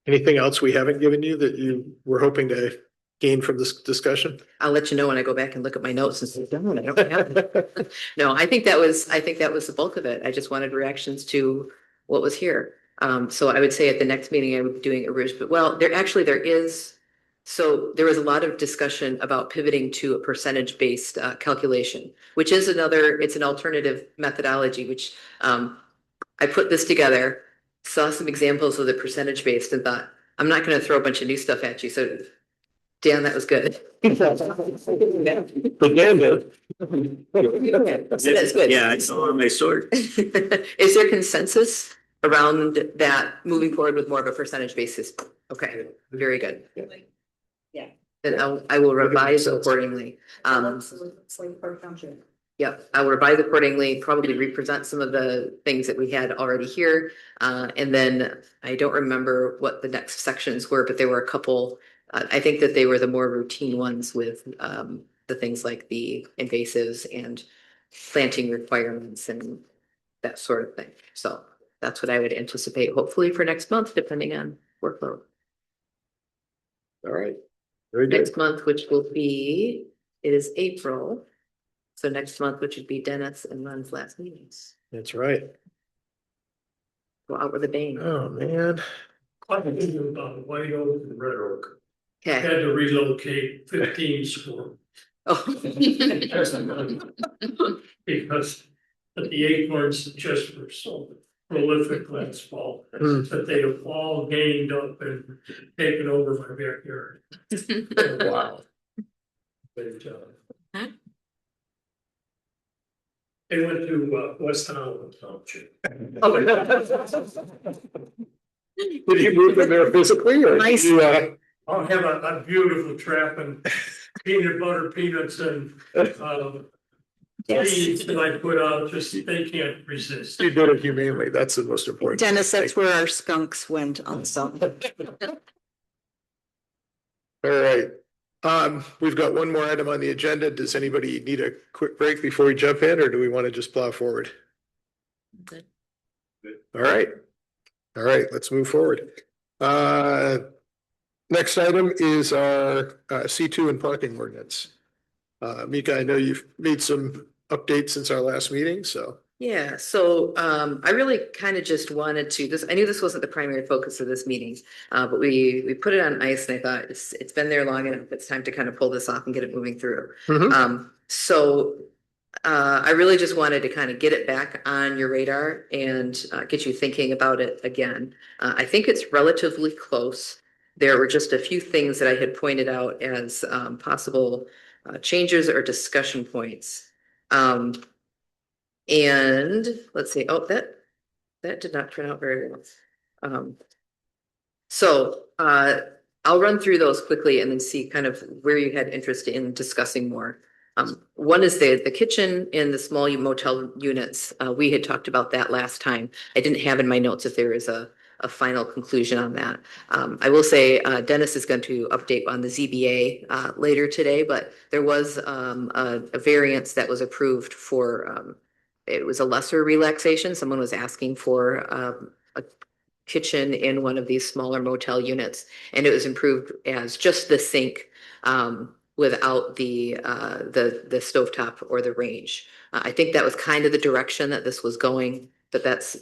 Anything else we haven't given you that you were hoping to gain from this discussion? I'll let you know when I go back and look at my notes and say, "Darn, I don't have it." No, I think that was the bulk of it. I just wanted reactions to what was here. So I would say at the next meeting, I would be doing a but well, there is. So there was a lot of discussion about pivoting to a percentage-based calculation, which is it's an alternative methodology, which I put this together, saw some examples of the percentage-based and thought, I'm not going to throw a bunch of new stuff at you. So Dan, that was good. That's good. Yeah, I saw my sword. Is there consensus around that moving forward with more of a percentage basis? Okay, very good. Yeah. Then I will revise accordingly. Yep, I will revise accordingly, probably represent some of the things that we had already here. And then I don't remember what the next sections were, but there were a couple. I think that they were the more routine ones with the things like the invasives and planting requirements and that sort of thing. So that's what I would anticipate, hopefully for next month, depending on workload. All right. Very good. Next month, which will be, it is April. So next month, which would be Dennis and Ron's last meetings. That's right. Go out with a bang. Oh, man. Quite a bit about White Oak and Red Oak. Okay. Had to relocate 15 store. Oh. Because the acorns just were so prolific last fall Mm. that they have all gained up and taken over my backyard. Wow. But, they went to West Holland Township. Did you move them there physically or? Nice. I'll have a beautiful trap and peanut butter peanuts and seeds that I put out, just they can't resist. You did it humanely. That's the most important. Dennis, that's where our skunks went also. All right. We've got one more item on the agenda. Does anybody need a quick break before we jump in, or do we want to just plow forward? Good. All right. All right, let's move forward. Next item is our C2 and parking ordinance. Mika, I know you've made some updates since our last meeting, so. Yeah, so I really kind of just wanted to I knew this wasn't the primary focus of this meeting, but we put it on ice and I thought it's been there long enough. It's time to kind of pull this off and get it moving through. So I really just wanted to kind of get it back on your radar and get you thinking about it again. I think it's relatively close. There were just a few things that I had pointed out as possible changes or discussion points. And let's see, oh, that did not turn out very well. So I'll run through those quickly and then see kind of where you had interest in discussing more. One is the kitchen in the small motel units. We had talked about that last time. I didn't have in my notes if there is a final conclusion on that. I will say Dennis is going to update on the ZBA later today, but there was a variance that was approved for it was a lesser relaxation. Someone was asking for a kitchen in one of these smaller motel units, and it was improved as just the sink without the stovetop or the range. I think that was kind of the direction that this was going, but that's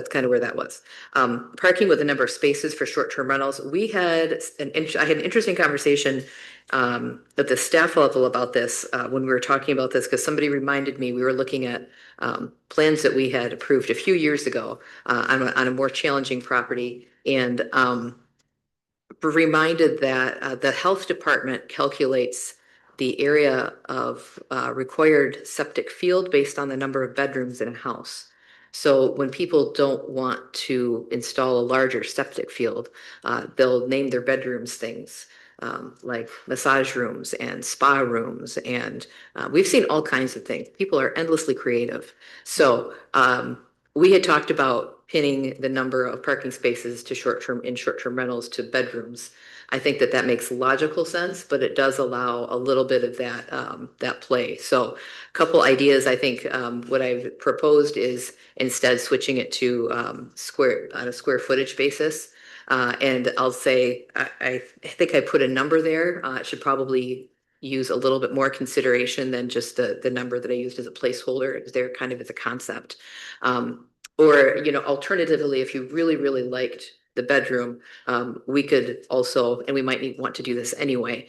kind of where that was. Parking with a number of spaces for short-term rentals. I had an interesting conversation at the staff level about this when we were talking about this, because somebody reminded me we were looking at plans that we had approved a few years ago on a more challenging property, and reminded that the health department calculates the area of required septic field based on the number of bedrooms in a house. So when people don't want to install a larger septic field, they'll name their bedrooms things like massage rooms and spa rooms. And we've seen all kinds of things. People are endlessly creative. So we had talked about pinning the number of parking spaces to short-term rentals to bedrooms. I think that makes logical sense, but it does allow a little bit of that play. So a couple ideas. I think what I've proposed is instead switching it to on a square footage basis. And I'll say, I think I put a number there. It should probably use a little bit more consideration than just the number that I used as a placeholder. It was there kind of as a concept. Or, alternatively, if you really, really liked the bedroom, we could also, and we might want to do this anyway,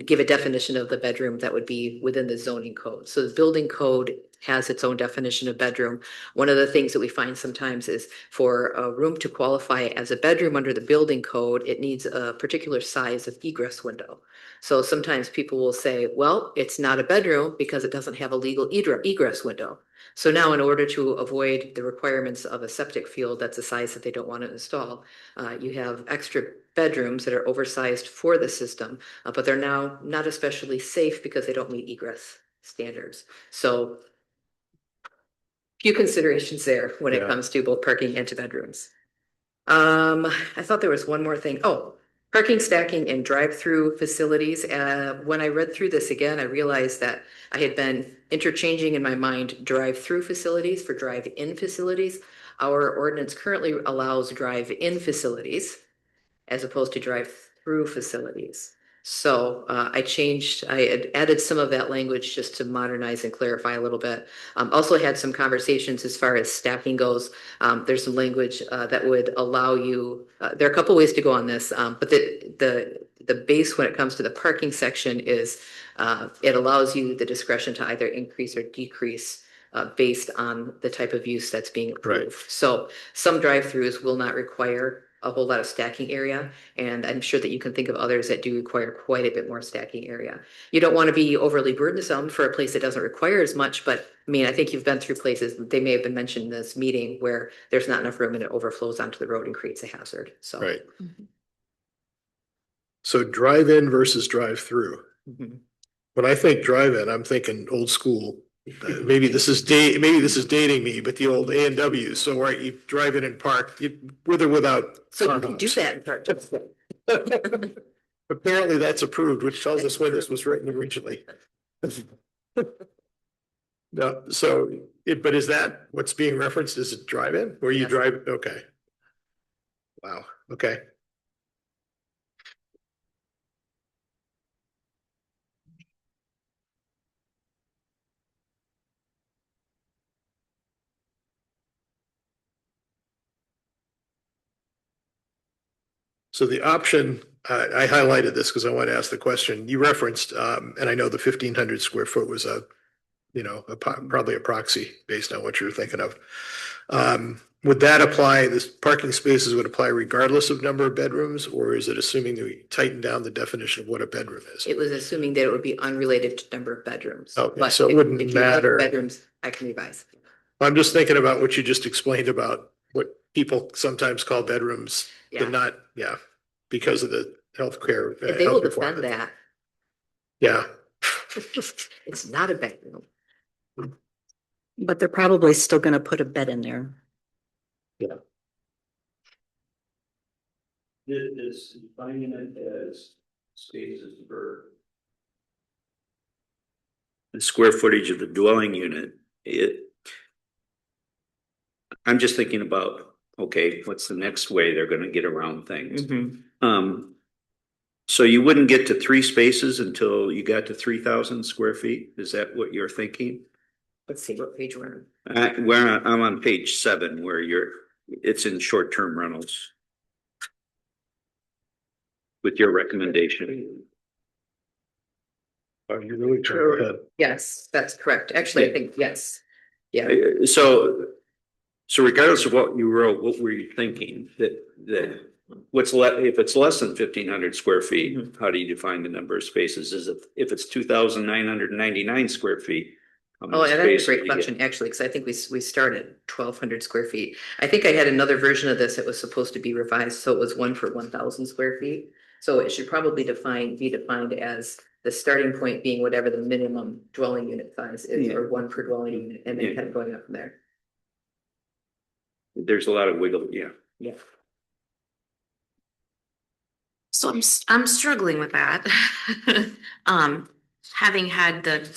give a definition of the bedroom that would be within the zoning code. So the building code has its own definition of bedroom. One of the things that we find sometimes is for a room to qualify as a bedroom under the building code, it needs a particular size of egress window. So sometimes people will say, well, it's not a bedroom because it doesn't have a legal egress window. So now in order to avoid the requirements of a septic field that's a size that they don't want to install, you have extra bedrooms that are oversized for the system, but they're now not especially safe because they don't meet egress standards. So few considerations there when it comes to both parking and to bedrooms. I thought there was one more thing. Oh, parking, stacking, and drive-through facilities. When I read through this again, I realized that I had been interchanging in my mind drive-through facilities for drive-in facilities. Our ordinance currently allows drive-in facilities as opposed to drive-through facilities. So I had added some of that language just to modernize and clarify a little bit. Also had some conversations as far as stacking goes. There's some language that would allow you, there are a couple ways to go on this, but the base when it comes to the parking section is it allows you the discretion to either increase or decrease based on the type of use that's being approved. Right. So some drive-throughs will not require a whole lot of stacking area, and I'm sure that you can think of others that do require quite a bit more stacking area. You don't want to be overly burdensome for a place that doesn't require as much, but I mean, I think you've been through places, they may have been mentioned in this meeting, where there's not enough room and it overflows onto the road and creates a hazard, so. Right. So drive-in versus drive-through. Mhm. When I think drive-in, I'm thinking old school. Maybe this is dating me, but the old A&W. So where you drive in and park, with or without. So you can do that in part. Apparently that's approved, which tells us when this was written originally. No, so, but is that what's being referenced? Is it drive-in where you Yes. drive? Okay. Wow, okay. So the option, I highlighted this because I want to ask the question you referenced, and I know the 1,500 square foot was probably a proxy based on what you're thinking of. Would that apply, this parking spaces would apply regardless of number of bedrooms, or is it assuming that we tighten down the definition of what a bedroom is? It was assuming that it would be unrelated to number of bedrooms. Okay, But so it wouldn't if you have matter. bedrooms, I can revise. I'm just thinking about what you just explained about what people sometimes call bedrooms, Yeah. but not, because of the healthcare. If they will health defend requirement. that, Yeah. it's not a bedroom. But they're probably still gonna put a bed in there. It is defining it as spaces for. The square footage of the dwelling unit, I'm just thinking about, okay, what's the next way they're gonna get around things? Mhm. So you wouldn't get to 3 spaces until you got to 3,000 square feet? Is that what you're thinking? Let's see what page we're on. I'm on page 7 where it's in short-term rentals. With your recommendation. Are you really trying to? Yes, that's correct. Actually, I think, yes. Yeah, So regardless of what you wrote, what were you thinking? That if it's less than 1,500 square feet, how do you define the number of spaces? Is it, if it's 2,999 square feet? how many oh, and that's a spaces great do you get? question, actually, because I think we started 1,200 square feet. I think I had another version of this that was supposed to be revised, so it was 1 for 1,000 square feet. So it should probably be defined as the starting point being whatever the minimum dwelling unit size is, Yeah. or 1 per dwelling unit, and then Yeah. kind of going up from there. There's a lot of wiggle, yeah. Yeah. So I'm struggling with that. Having had the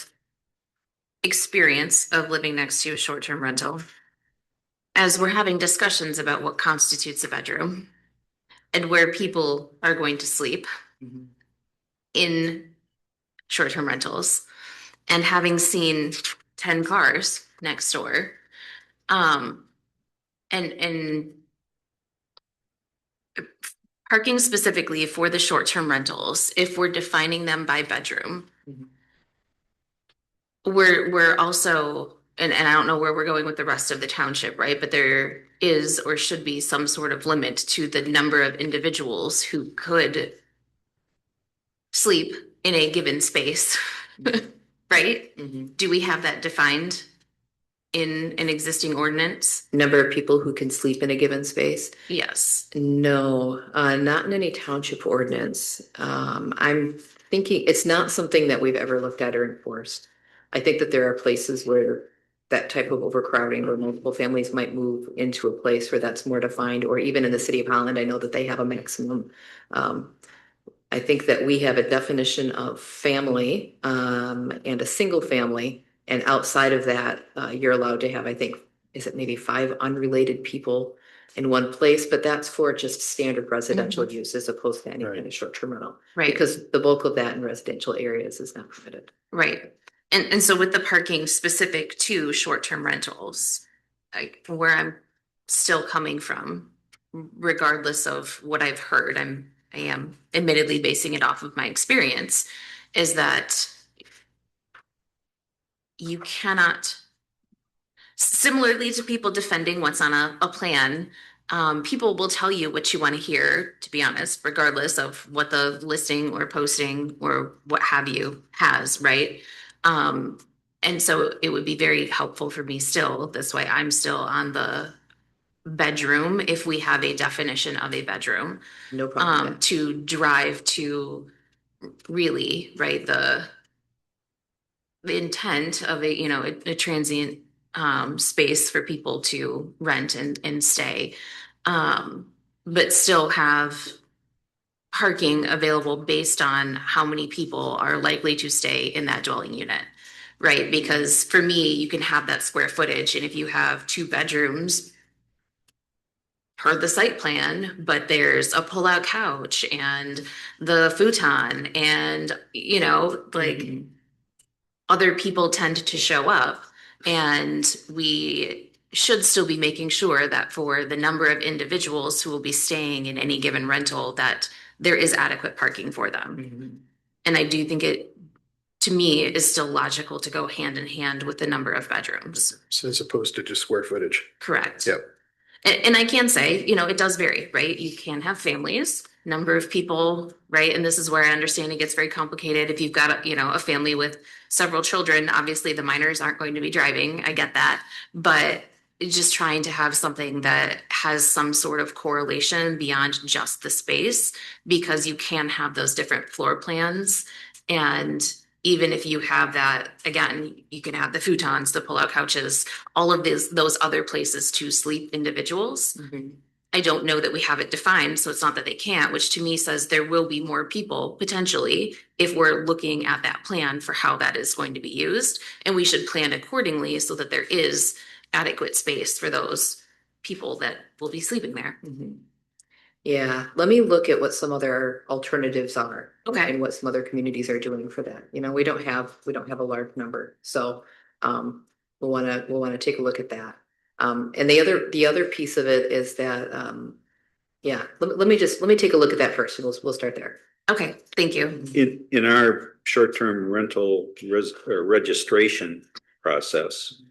experience of living next to a short-term rental, as we're having discussions about what constitutes a bedroom and where people are going to sleep in short-term rentals, and having seen 10 cars next door, and parking specifically for the short-term rentals, if we're defining them by bedroom, we're also, and I don't know where we're going with the rest of the township, right? But there is or should be some sort of limit to the number of individuals who could sleep in a given space, right? Do we have that defined in an existing ordinance? Number of people who can sleep in a given space? Yes. No, not in any township ordinance. I'm thinking it's not something that we've ever looked at or enforced. I think that there are places where that type of overcrowding or multiple families might move into a place where that's more defined, or even in the city of Holland, I know that they have a maximum. I think that we have a definition of family, and a single family. And outside of that, you're allowed to have, I think, is it maybe 5 unrelated people in one place, but that's for just standard residential use as opposed to any kind of short-term rental. Right. Because the bulk of that in residential areas is not permitted. Right. And so with the parking specific to short-term rentals, like where I'm still coming from, regardless of what I've heard, I am admittedly basing it off of my experience, is that you cannot, similarly to people defending what's on a plan, people will tell you what you want to hear, to be honest, regardless of what the listing or posting or what have you has, right? And so it would be very helpful for me still, this way I'm still on the bedroom, if we have a definition of a bedroom, No problem with that. to drive to really, right, the intent of a transient space for people to rent and stay, but still have parking available based on how many people are likely to stay in that dwelling unit, right? Because for me, you can have that square footage, and if you have 2 bedrooms per the site plan, but there's a pull-out couch and the futon and, like, other people tend to show up, and we should still be making sure that for the number of individuals who will be staying in any given rental, that there is adequate parking for them. And I do think it, to me, is still logical to go hand in hand with the number of bedrooms. So as opposed to just square footage. Correct. Yep. And I can say, it does vary, right? You can have families, number of people, right? And this is where I understand it gets very complicated. If you've got a family with several children, obviously the minors aren't going to be driving. I get that. But just trying to have something that has some sort of correlation beyond just the space, because you can have those different floor plans. And even if you have that, again, you can have the futons, the pull-out couches, all of those other places to sleep individuals. I don't know that we have it defined, so it's not that they can't, which to me says there will be more people potentially if we're looking at that plan for how that is going to be used. And we should plan accordingly so that there is adequate space for those people that will be sleeping there. Yeah, let me look at what some other alternatives are. Okay. And what some other communities are doing for that. You know, we don't have a large number, so we'll wanna take a look at that. And the other piece of it is that yeah, let me take a look at that first. We'll start there. Okay, thank you. In our short-term rental registration process,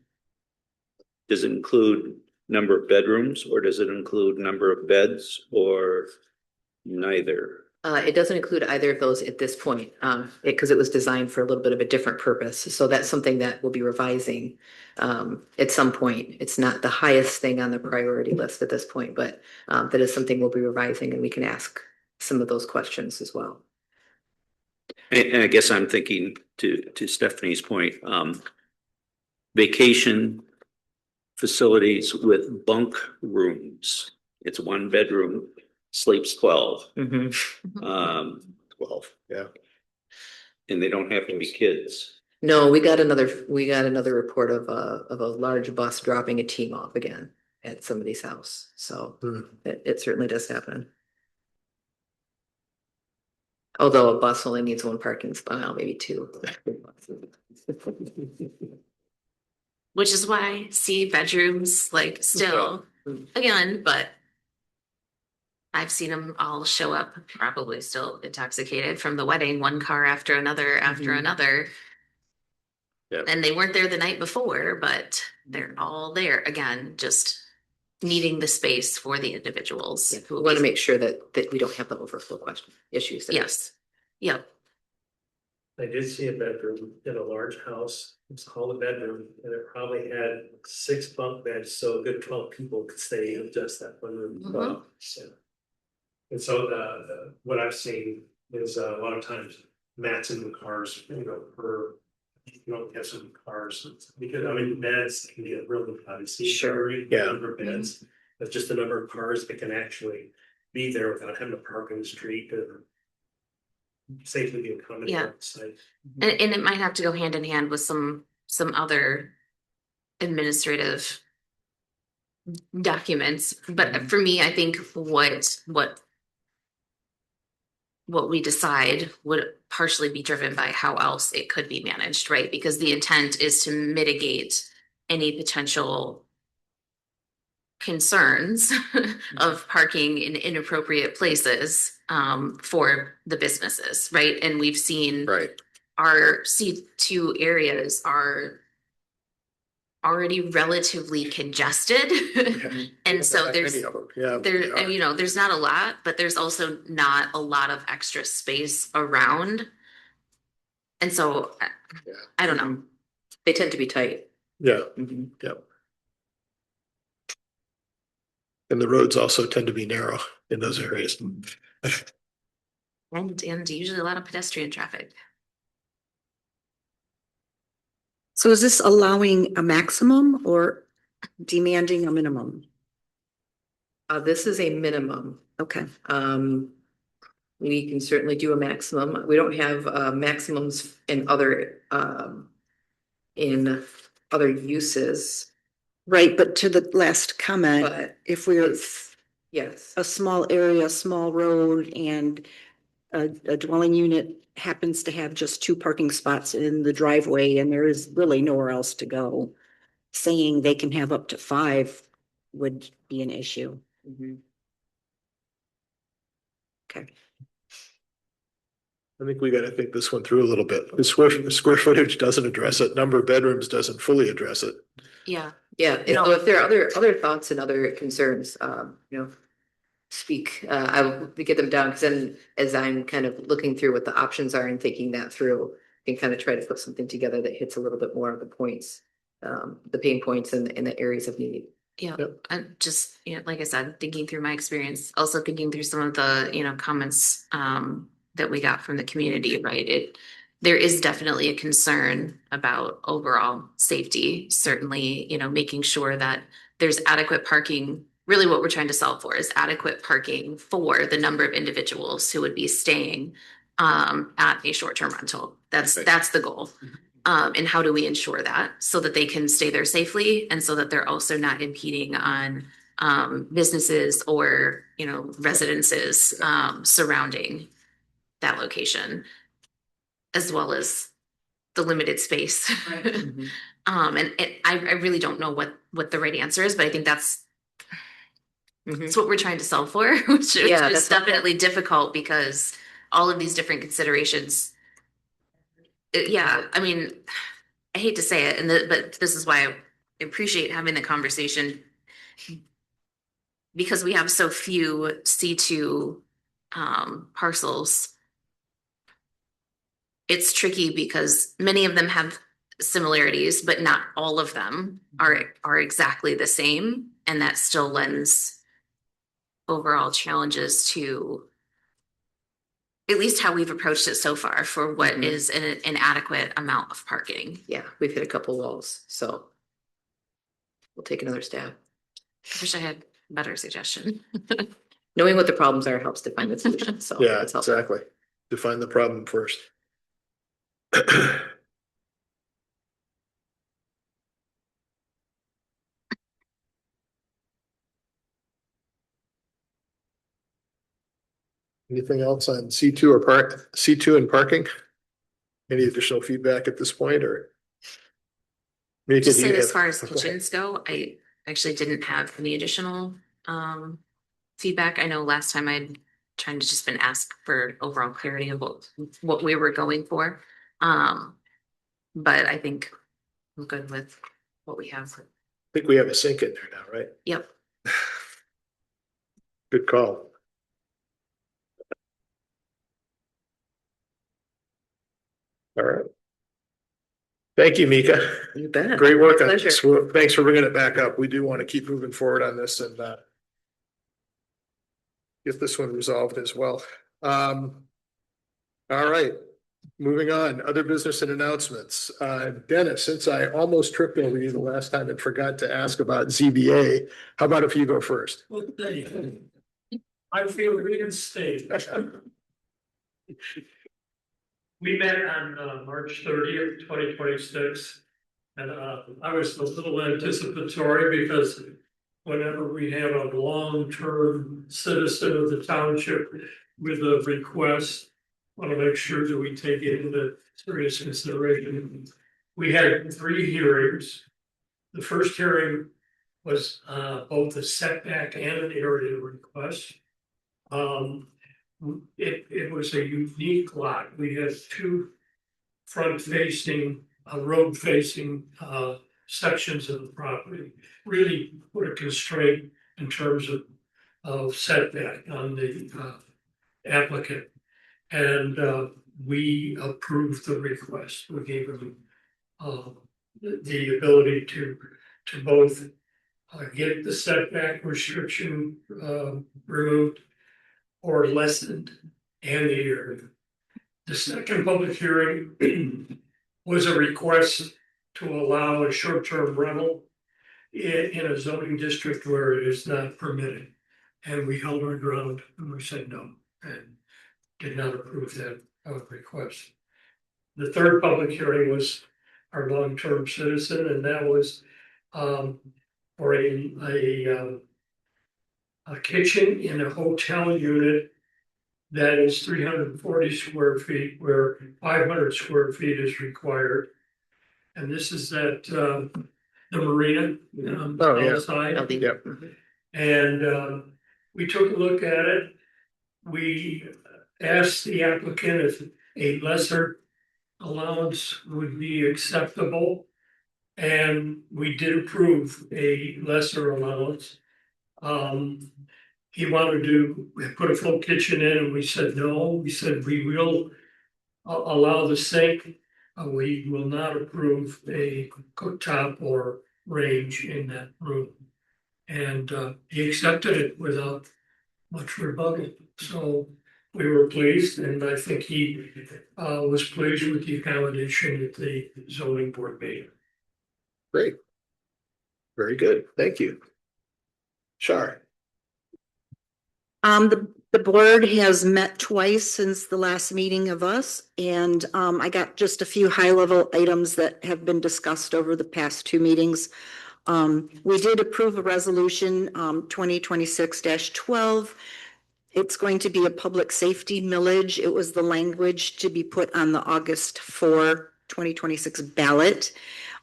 does it include number of bedrooms, or does it include number of beds, or neither? It doesn't include either of those at this point, because it was designed for a little bit of a different purpose. So that's something that we'll be revising at some point. It's not the highest thing on the priority list at this point, but that is something we'll be revising, and we can ask some of those questions as well. And I guess I'm thinking to Stephanie's point, vacation facilities with bunk rooms. It's 1 bedroom, sleeps 12. Mhm. 12, yeah. And they don't have to be kids. No, we got another report of a large bus dropping a team off again at somebody's house. So it certainly does happen. Although a bus only needs 1 parking spot, now maybe 2. Which is why I see bedrooms like still again, but I've seen them all show up probably still intoxicated from the wedding, 1 car after another after another. Yeah. And they weren't there the night before, but they're all there again, just needing the space for the individuals. Yeah, we want to make sure that we don't have the overflow question issues. Yes. Yep. I did see a bedroom in a large house. It's called a bedroom, and it probably had 6 bunk beds, so a good 12 people could stay in just that one room. Mhm. So, and so what I've seen is a lot of times mats in the cars, have some cars, because I mean beds can get really obviously Sure. Yeah. number of beds, but just the number of cars that can actually be there without having to park in the street or safely be accommodated Yeah. on site. And it might have to go hand in hand with some other administrative documents. But for me, I think what we decide would partially be driven by how else it could be managed, right? Because the intent is to mitigate any potential concerns of parking in inappropriate places for the businesses, right? And we've seen Right. our C2 areas are already relatively congested. And so there's Many of them, yeah. there's not a lot, but there's also not a lot of extra space around. And so I don't know. They tend to be tight. Yeah, Mhm. yeah. And the roads also tend to be narrow in those areas. And usually a lot of pedestrian traffic. So is this allowing a maximum or demanding a minimum? This is a minimum. Okay. We can certainly do a maximum. We don't have maximums in other uses, Right, but to the last comment, but if we're yes. a small area, small road, and a dwelling unit happens to have just 2 parking spots in the driveway and there is really nowhere else to go, saying they can have up to 5 would be an issue. Mhm. Okay. I think we got to think this one through a little bit. The square footage doesn't address it. Number of bedrooms doesn't fully address it. Yeah. Yeah, so if there are other thoughts and other concerns, speak, I will get them down, because then as I'm kind of looking through what the options are and thinking that through, I can kind of try to put something together that hits a little bit more of the points, the pain points and the areas of need. Yeah, Yep. and just, like I said, thinking through my experience, also thinking through some of the, comments that we got from the community, right? There is definitely a concern about overall safety, certainly, making sure that there's adequate parking. Really what we're trying to solve for is adequate parking for the number of individuals who would be staying at a short-term rental. That's the goal. And how do we ensure that so that they can stay there safely and so that they're also not impeding on businesses or, residences surrounding that location, as well as the limited space. I really don't know what the right answer is, but I think that's what we're trying to solve for, which Yeah, is that's definitely difficult because all of these different considerations. I mean, I hate to say it, but this is why I appreciate having the conversation, because we have so few C2 parcels. It's tricky because many of them have similarities, but not all of them are exactly the same, and that still lends overall challenges to at least how we've approached it so far for what is an inadequate amount of parking. Yeah, we've hit a couple walls, so we'll take another stab. I wish I had a better suggestion. Knowing what the problems are helps define the solution, so. Yeah, it's helpful. exactly. Define the problem first. Anything else on C2 or C2 and parking? Any additional feedback at this point, or? Mika, Just do say you as have- far as go ahead. kitchens go, I actually didn't have any additional feedback. I know last time I'd trying to just been asked for overall clarity of what we were going for. But I think I'm good with what we have. I think we have a sink in there now, right? Yep. Good call. All right. Thank you, Mika. You bet. Great work on Pleasure. this. Well, thanks for bringing it back up. We do want to keep moving forward on this and get this one resolved as well. All right, moving on. Other business and announcements. Dennis, since I almost tripped over you the last time and forgot to ask about ZBA, how about if you go first? Okay. I feel reinstated. We met on March 30th, 2026. And I was a little anticipatory because whenever we have a long-term citizen of the township with a request, want to make sure that we take it into serious consideration. We had 3 hearings. The first hearing was both a setback and an area request. It was a unique lot. We had 2 front-facing, road-facing sections of the property. Really put a constraint in terms of setback on the applicant. And we approved the request. We gave them the ability to both get the setback restriction removed or lessened and the area. The second public hearing was a request to allow a short-term rental in a zoning district where it is not permitted. And we held our ground and we said no and did not approve that request. The third public hearing was our long-term citizen, and that was for a kitchen in a hotel unit that is 340 square feet, where 500 square feet is required. And this is at the marina outside. Yep. And we took a look at it. We asked the applicant if a lesser allowance would be acceptable. And we did approve a lesser allowance. He wanted to put a full kitchen in, and we said no. We said we will allow the sink. We will not approve a cooktop or range in that room. And he accepted it without much rebuttal. So we were pleased, and I think he was pleased with the accommodation that the zoning board made. Great. Very good. Thank you. Shar. The board has met twice since the last meeting of us, and I got just a few high-level items that have been discussed over the past 2 meetings. We did approve a resolution, 2026-12. It's going to be a public safety millage. It was the language to be put on the August 4, 2026 ballot.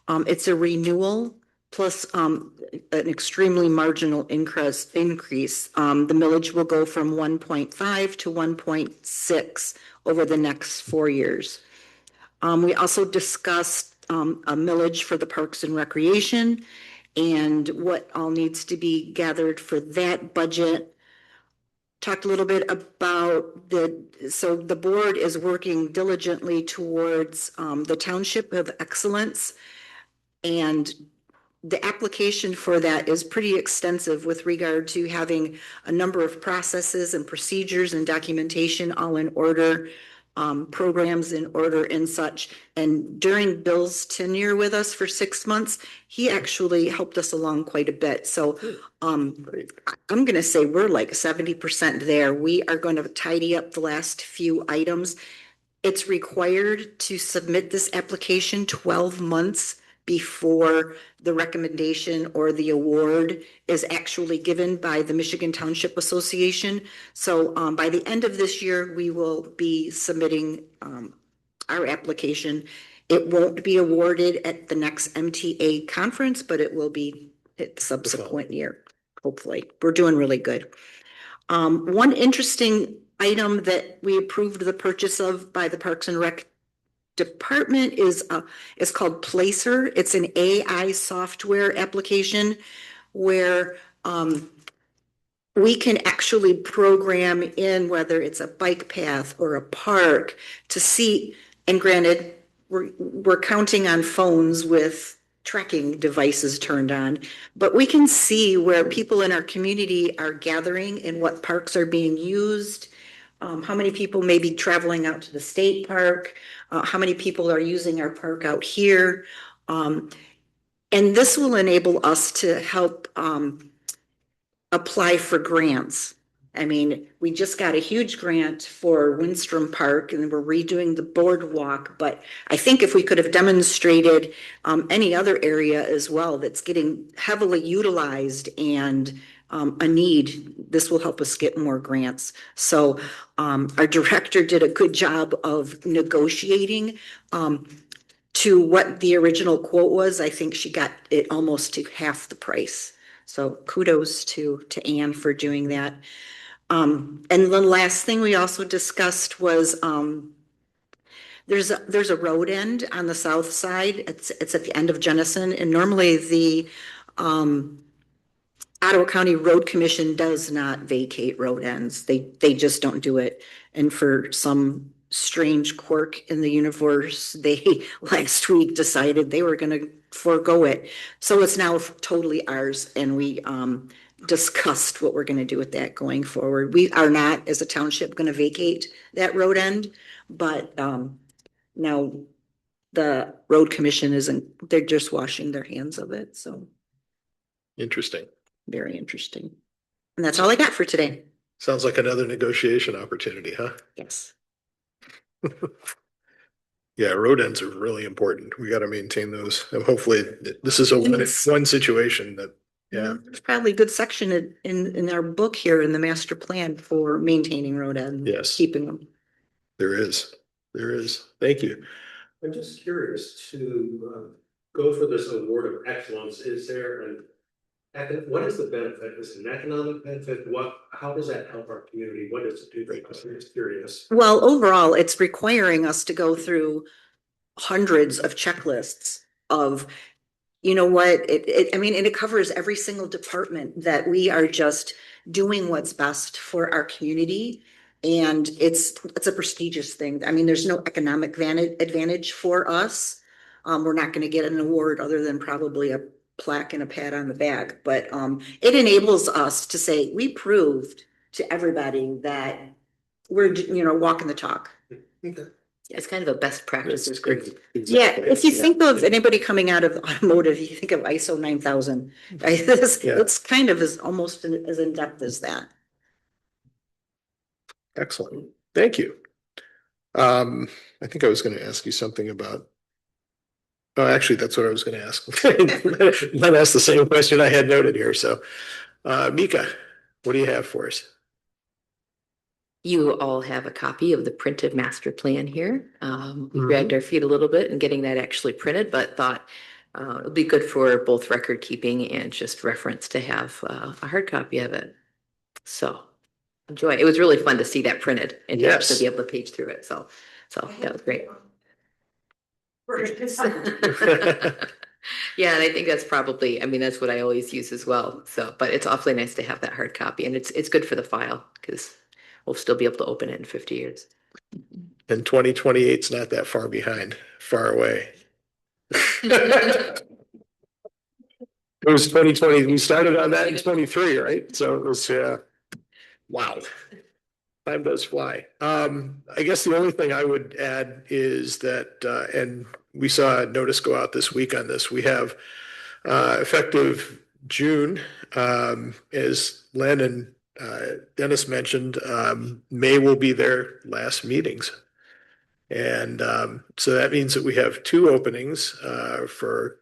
It's a renewal plus an extremely marginal increase. The millage will go from 1.5 to 1.6 over the next 4 years. We also discussed a millage for the Parks and Recreation and what all needs to be gathered for that budget. Talked a little bit about so the board is working diligently towards the Township of Excellence. And the application for that is pretty extensive with regard to having a number of processes and procedures and documentation all in order, programs in order and such. And during Bill's tenure with us for 6 months, he actually helped us along quite a bit. So I'm going to say we're like 70% there. We are going to tidy up the last few items. It's required to submit this application 12 months before the recommendation or the award is actually given by the Michigan Township Association. So by the end of this year, we will be submitting our application. It won't be awarded at the next MTA conference, but it will be at the subsequent year, hopefully. We're doing really good. One interesting item that we approved the purchase of by the Parks and Rec Department is called Placer. It's an AI software application where we can actually program in whether it's a bike path or a park to see, and granted, we're counting on phones with tracking devices turned on, but we can see where people in our community are gathering and what parks are being used, how many people may be traveling out to the state park, how many people are using our park out here. And this will enable us to help apply for grants. I mean, we just got a huge grant for Windstrom Park and we're redoing the boardwalk, but I think if we could have demonstrated any other area as well that's getting heavily utilized and a need, this will help us get more grants. So our director did a good job of negotiating to what the original quote was. I think she got it almost to half the price. So kudos to Anne for doing that. And the last thing we also discussed was there's a road end on the south side. It's at the end of Jennison, and normally the Ottawa County Road Commission does not vacate road ends. They just don't do it. And for some strange quirk in the universe, they last week decided they were going to forego it. So it's now totally ours, and we discussed what we're going to do with that going forward. We are not, as a township, going to vacate that road end, but now the road commission isn't, they're just washing their hands of it. So Interesting. very interesting. And that's all I got for today. Sounds like another negotiation opportunity, huh? Yes. Yeah, road ends are really important. We got to maintain those. And hopefully this is a one situation that, yeah. There's probably a good section in our book here in the master plan for maintaining road ends. Yes. Keeping them. There is. There is. Thank you. I'm just curious to go for this award of excellence. Is there what is the benefit? Is it an economic benefit? How does that help our community? What does it do? I'm just curious. Well, overall, it's requiring us to go through hundreds of checklists of, you know what, I mean, and it covers every single department that we are just doing what's best for our community. And it's a prestigious thing. I mean, there's no economic advantage for us. We're not going to get an award other than probably a plaque and a pat on the back, but it enables us to say we proved to everybody that we're, walking the talk. Okay. It's kind of a best practices group. Yeah, if you think of anybody coming out of automotive, you think of ISO 9000, right? It's kind of almost as in depth as that. Excellent. Thank you. I think I was going to ask you something about Oh, actually, that's what I was gonna ask. Not ask the same question I had noted here, so. Mika, what do you have for us? You all have a copy of the printed master plan here. We Mhm. dragged our feet a little bit in getting that actually printed, but thought it'd be good for both record keeping and just reference to have a hard copy of it. So enjoy. It was really fun to see that printed and to actually Yes. be able to page through it. So that was great. Yeah, and I think that's probably, I mean, that's what I always use as well. So, but it's awfully nice to have that hard copy, and it's good for the file because we'll still be able to open it in 50 years. And 2028's not that far behind, far away. It was 2020, we started on that in 23, right? So it was, wow. Time does fly. I guess the only thing I would add is that, and we saw a notice go out this week on this, we have effective June, as Len and Dennis mentioned, May will be their last meetings. And so that means that we have two openings for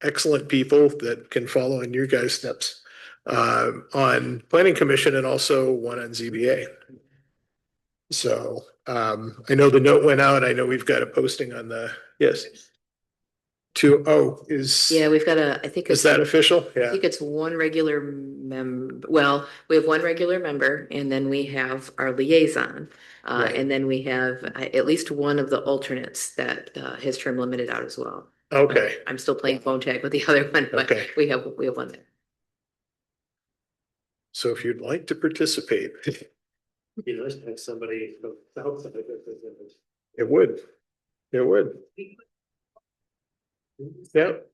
excellent people that can follow in your guys' steps on Planning Commission and also one on ZBA. So I know the note went out. I know we've got a posting on the, yes. Yeah, we've got I think is that official? I Yeah. think it's one regular member. Well, we have one regular member and then we have our liaison. Right. And then we have at least one of the alternates that his term limited out as well. Okay. I'm still playing phone tag with the other one, but Okay. we have one there. So if you'd like to participate, You know, have somebody. it would. It would. Yep.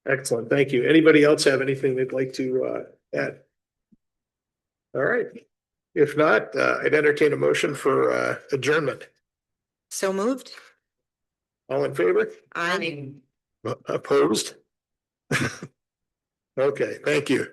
Excellent. Thank you. Anybody else have anything they'd like to add? All right. If not, I'd entertain a motion for adjournment. So moved? All in favor? I. Opposed? Okay, thank you.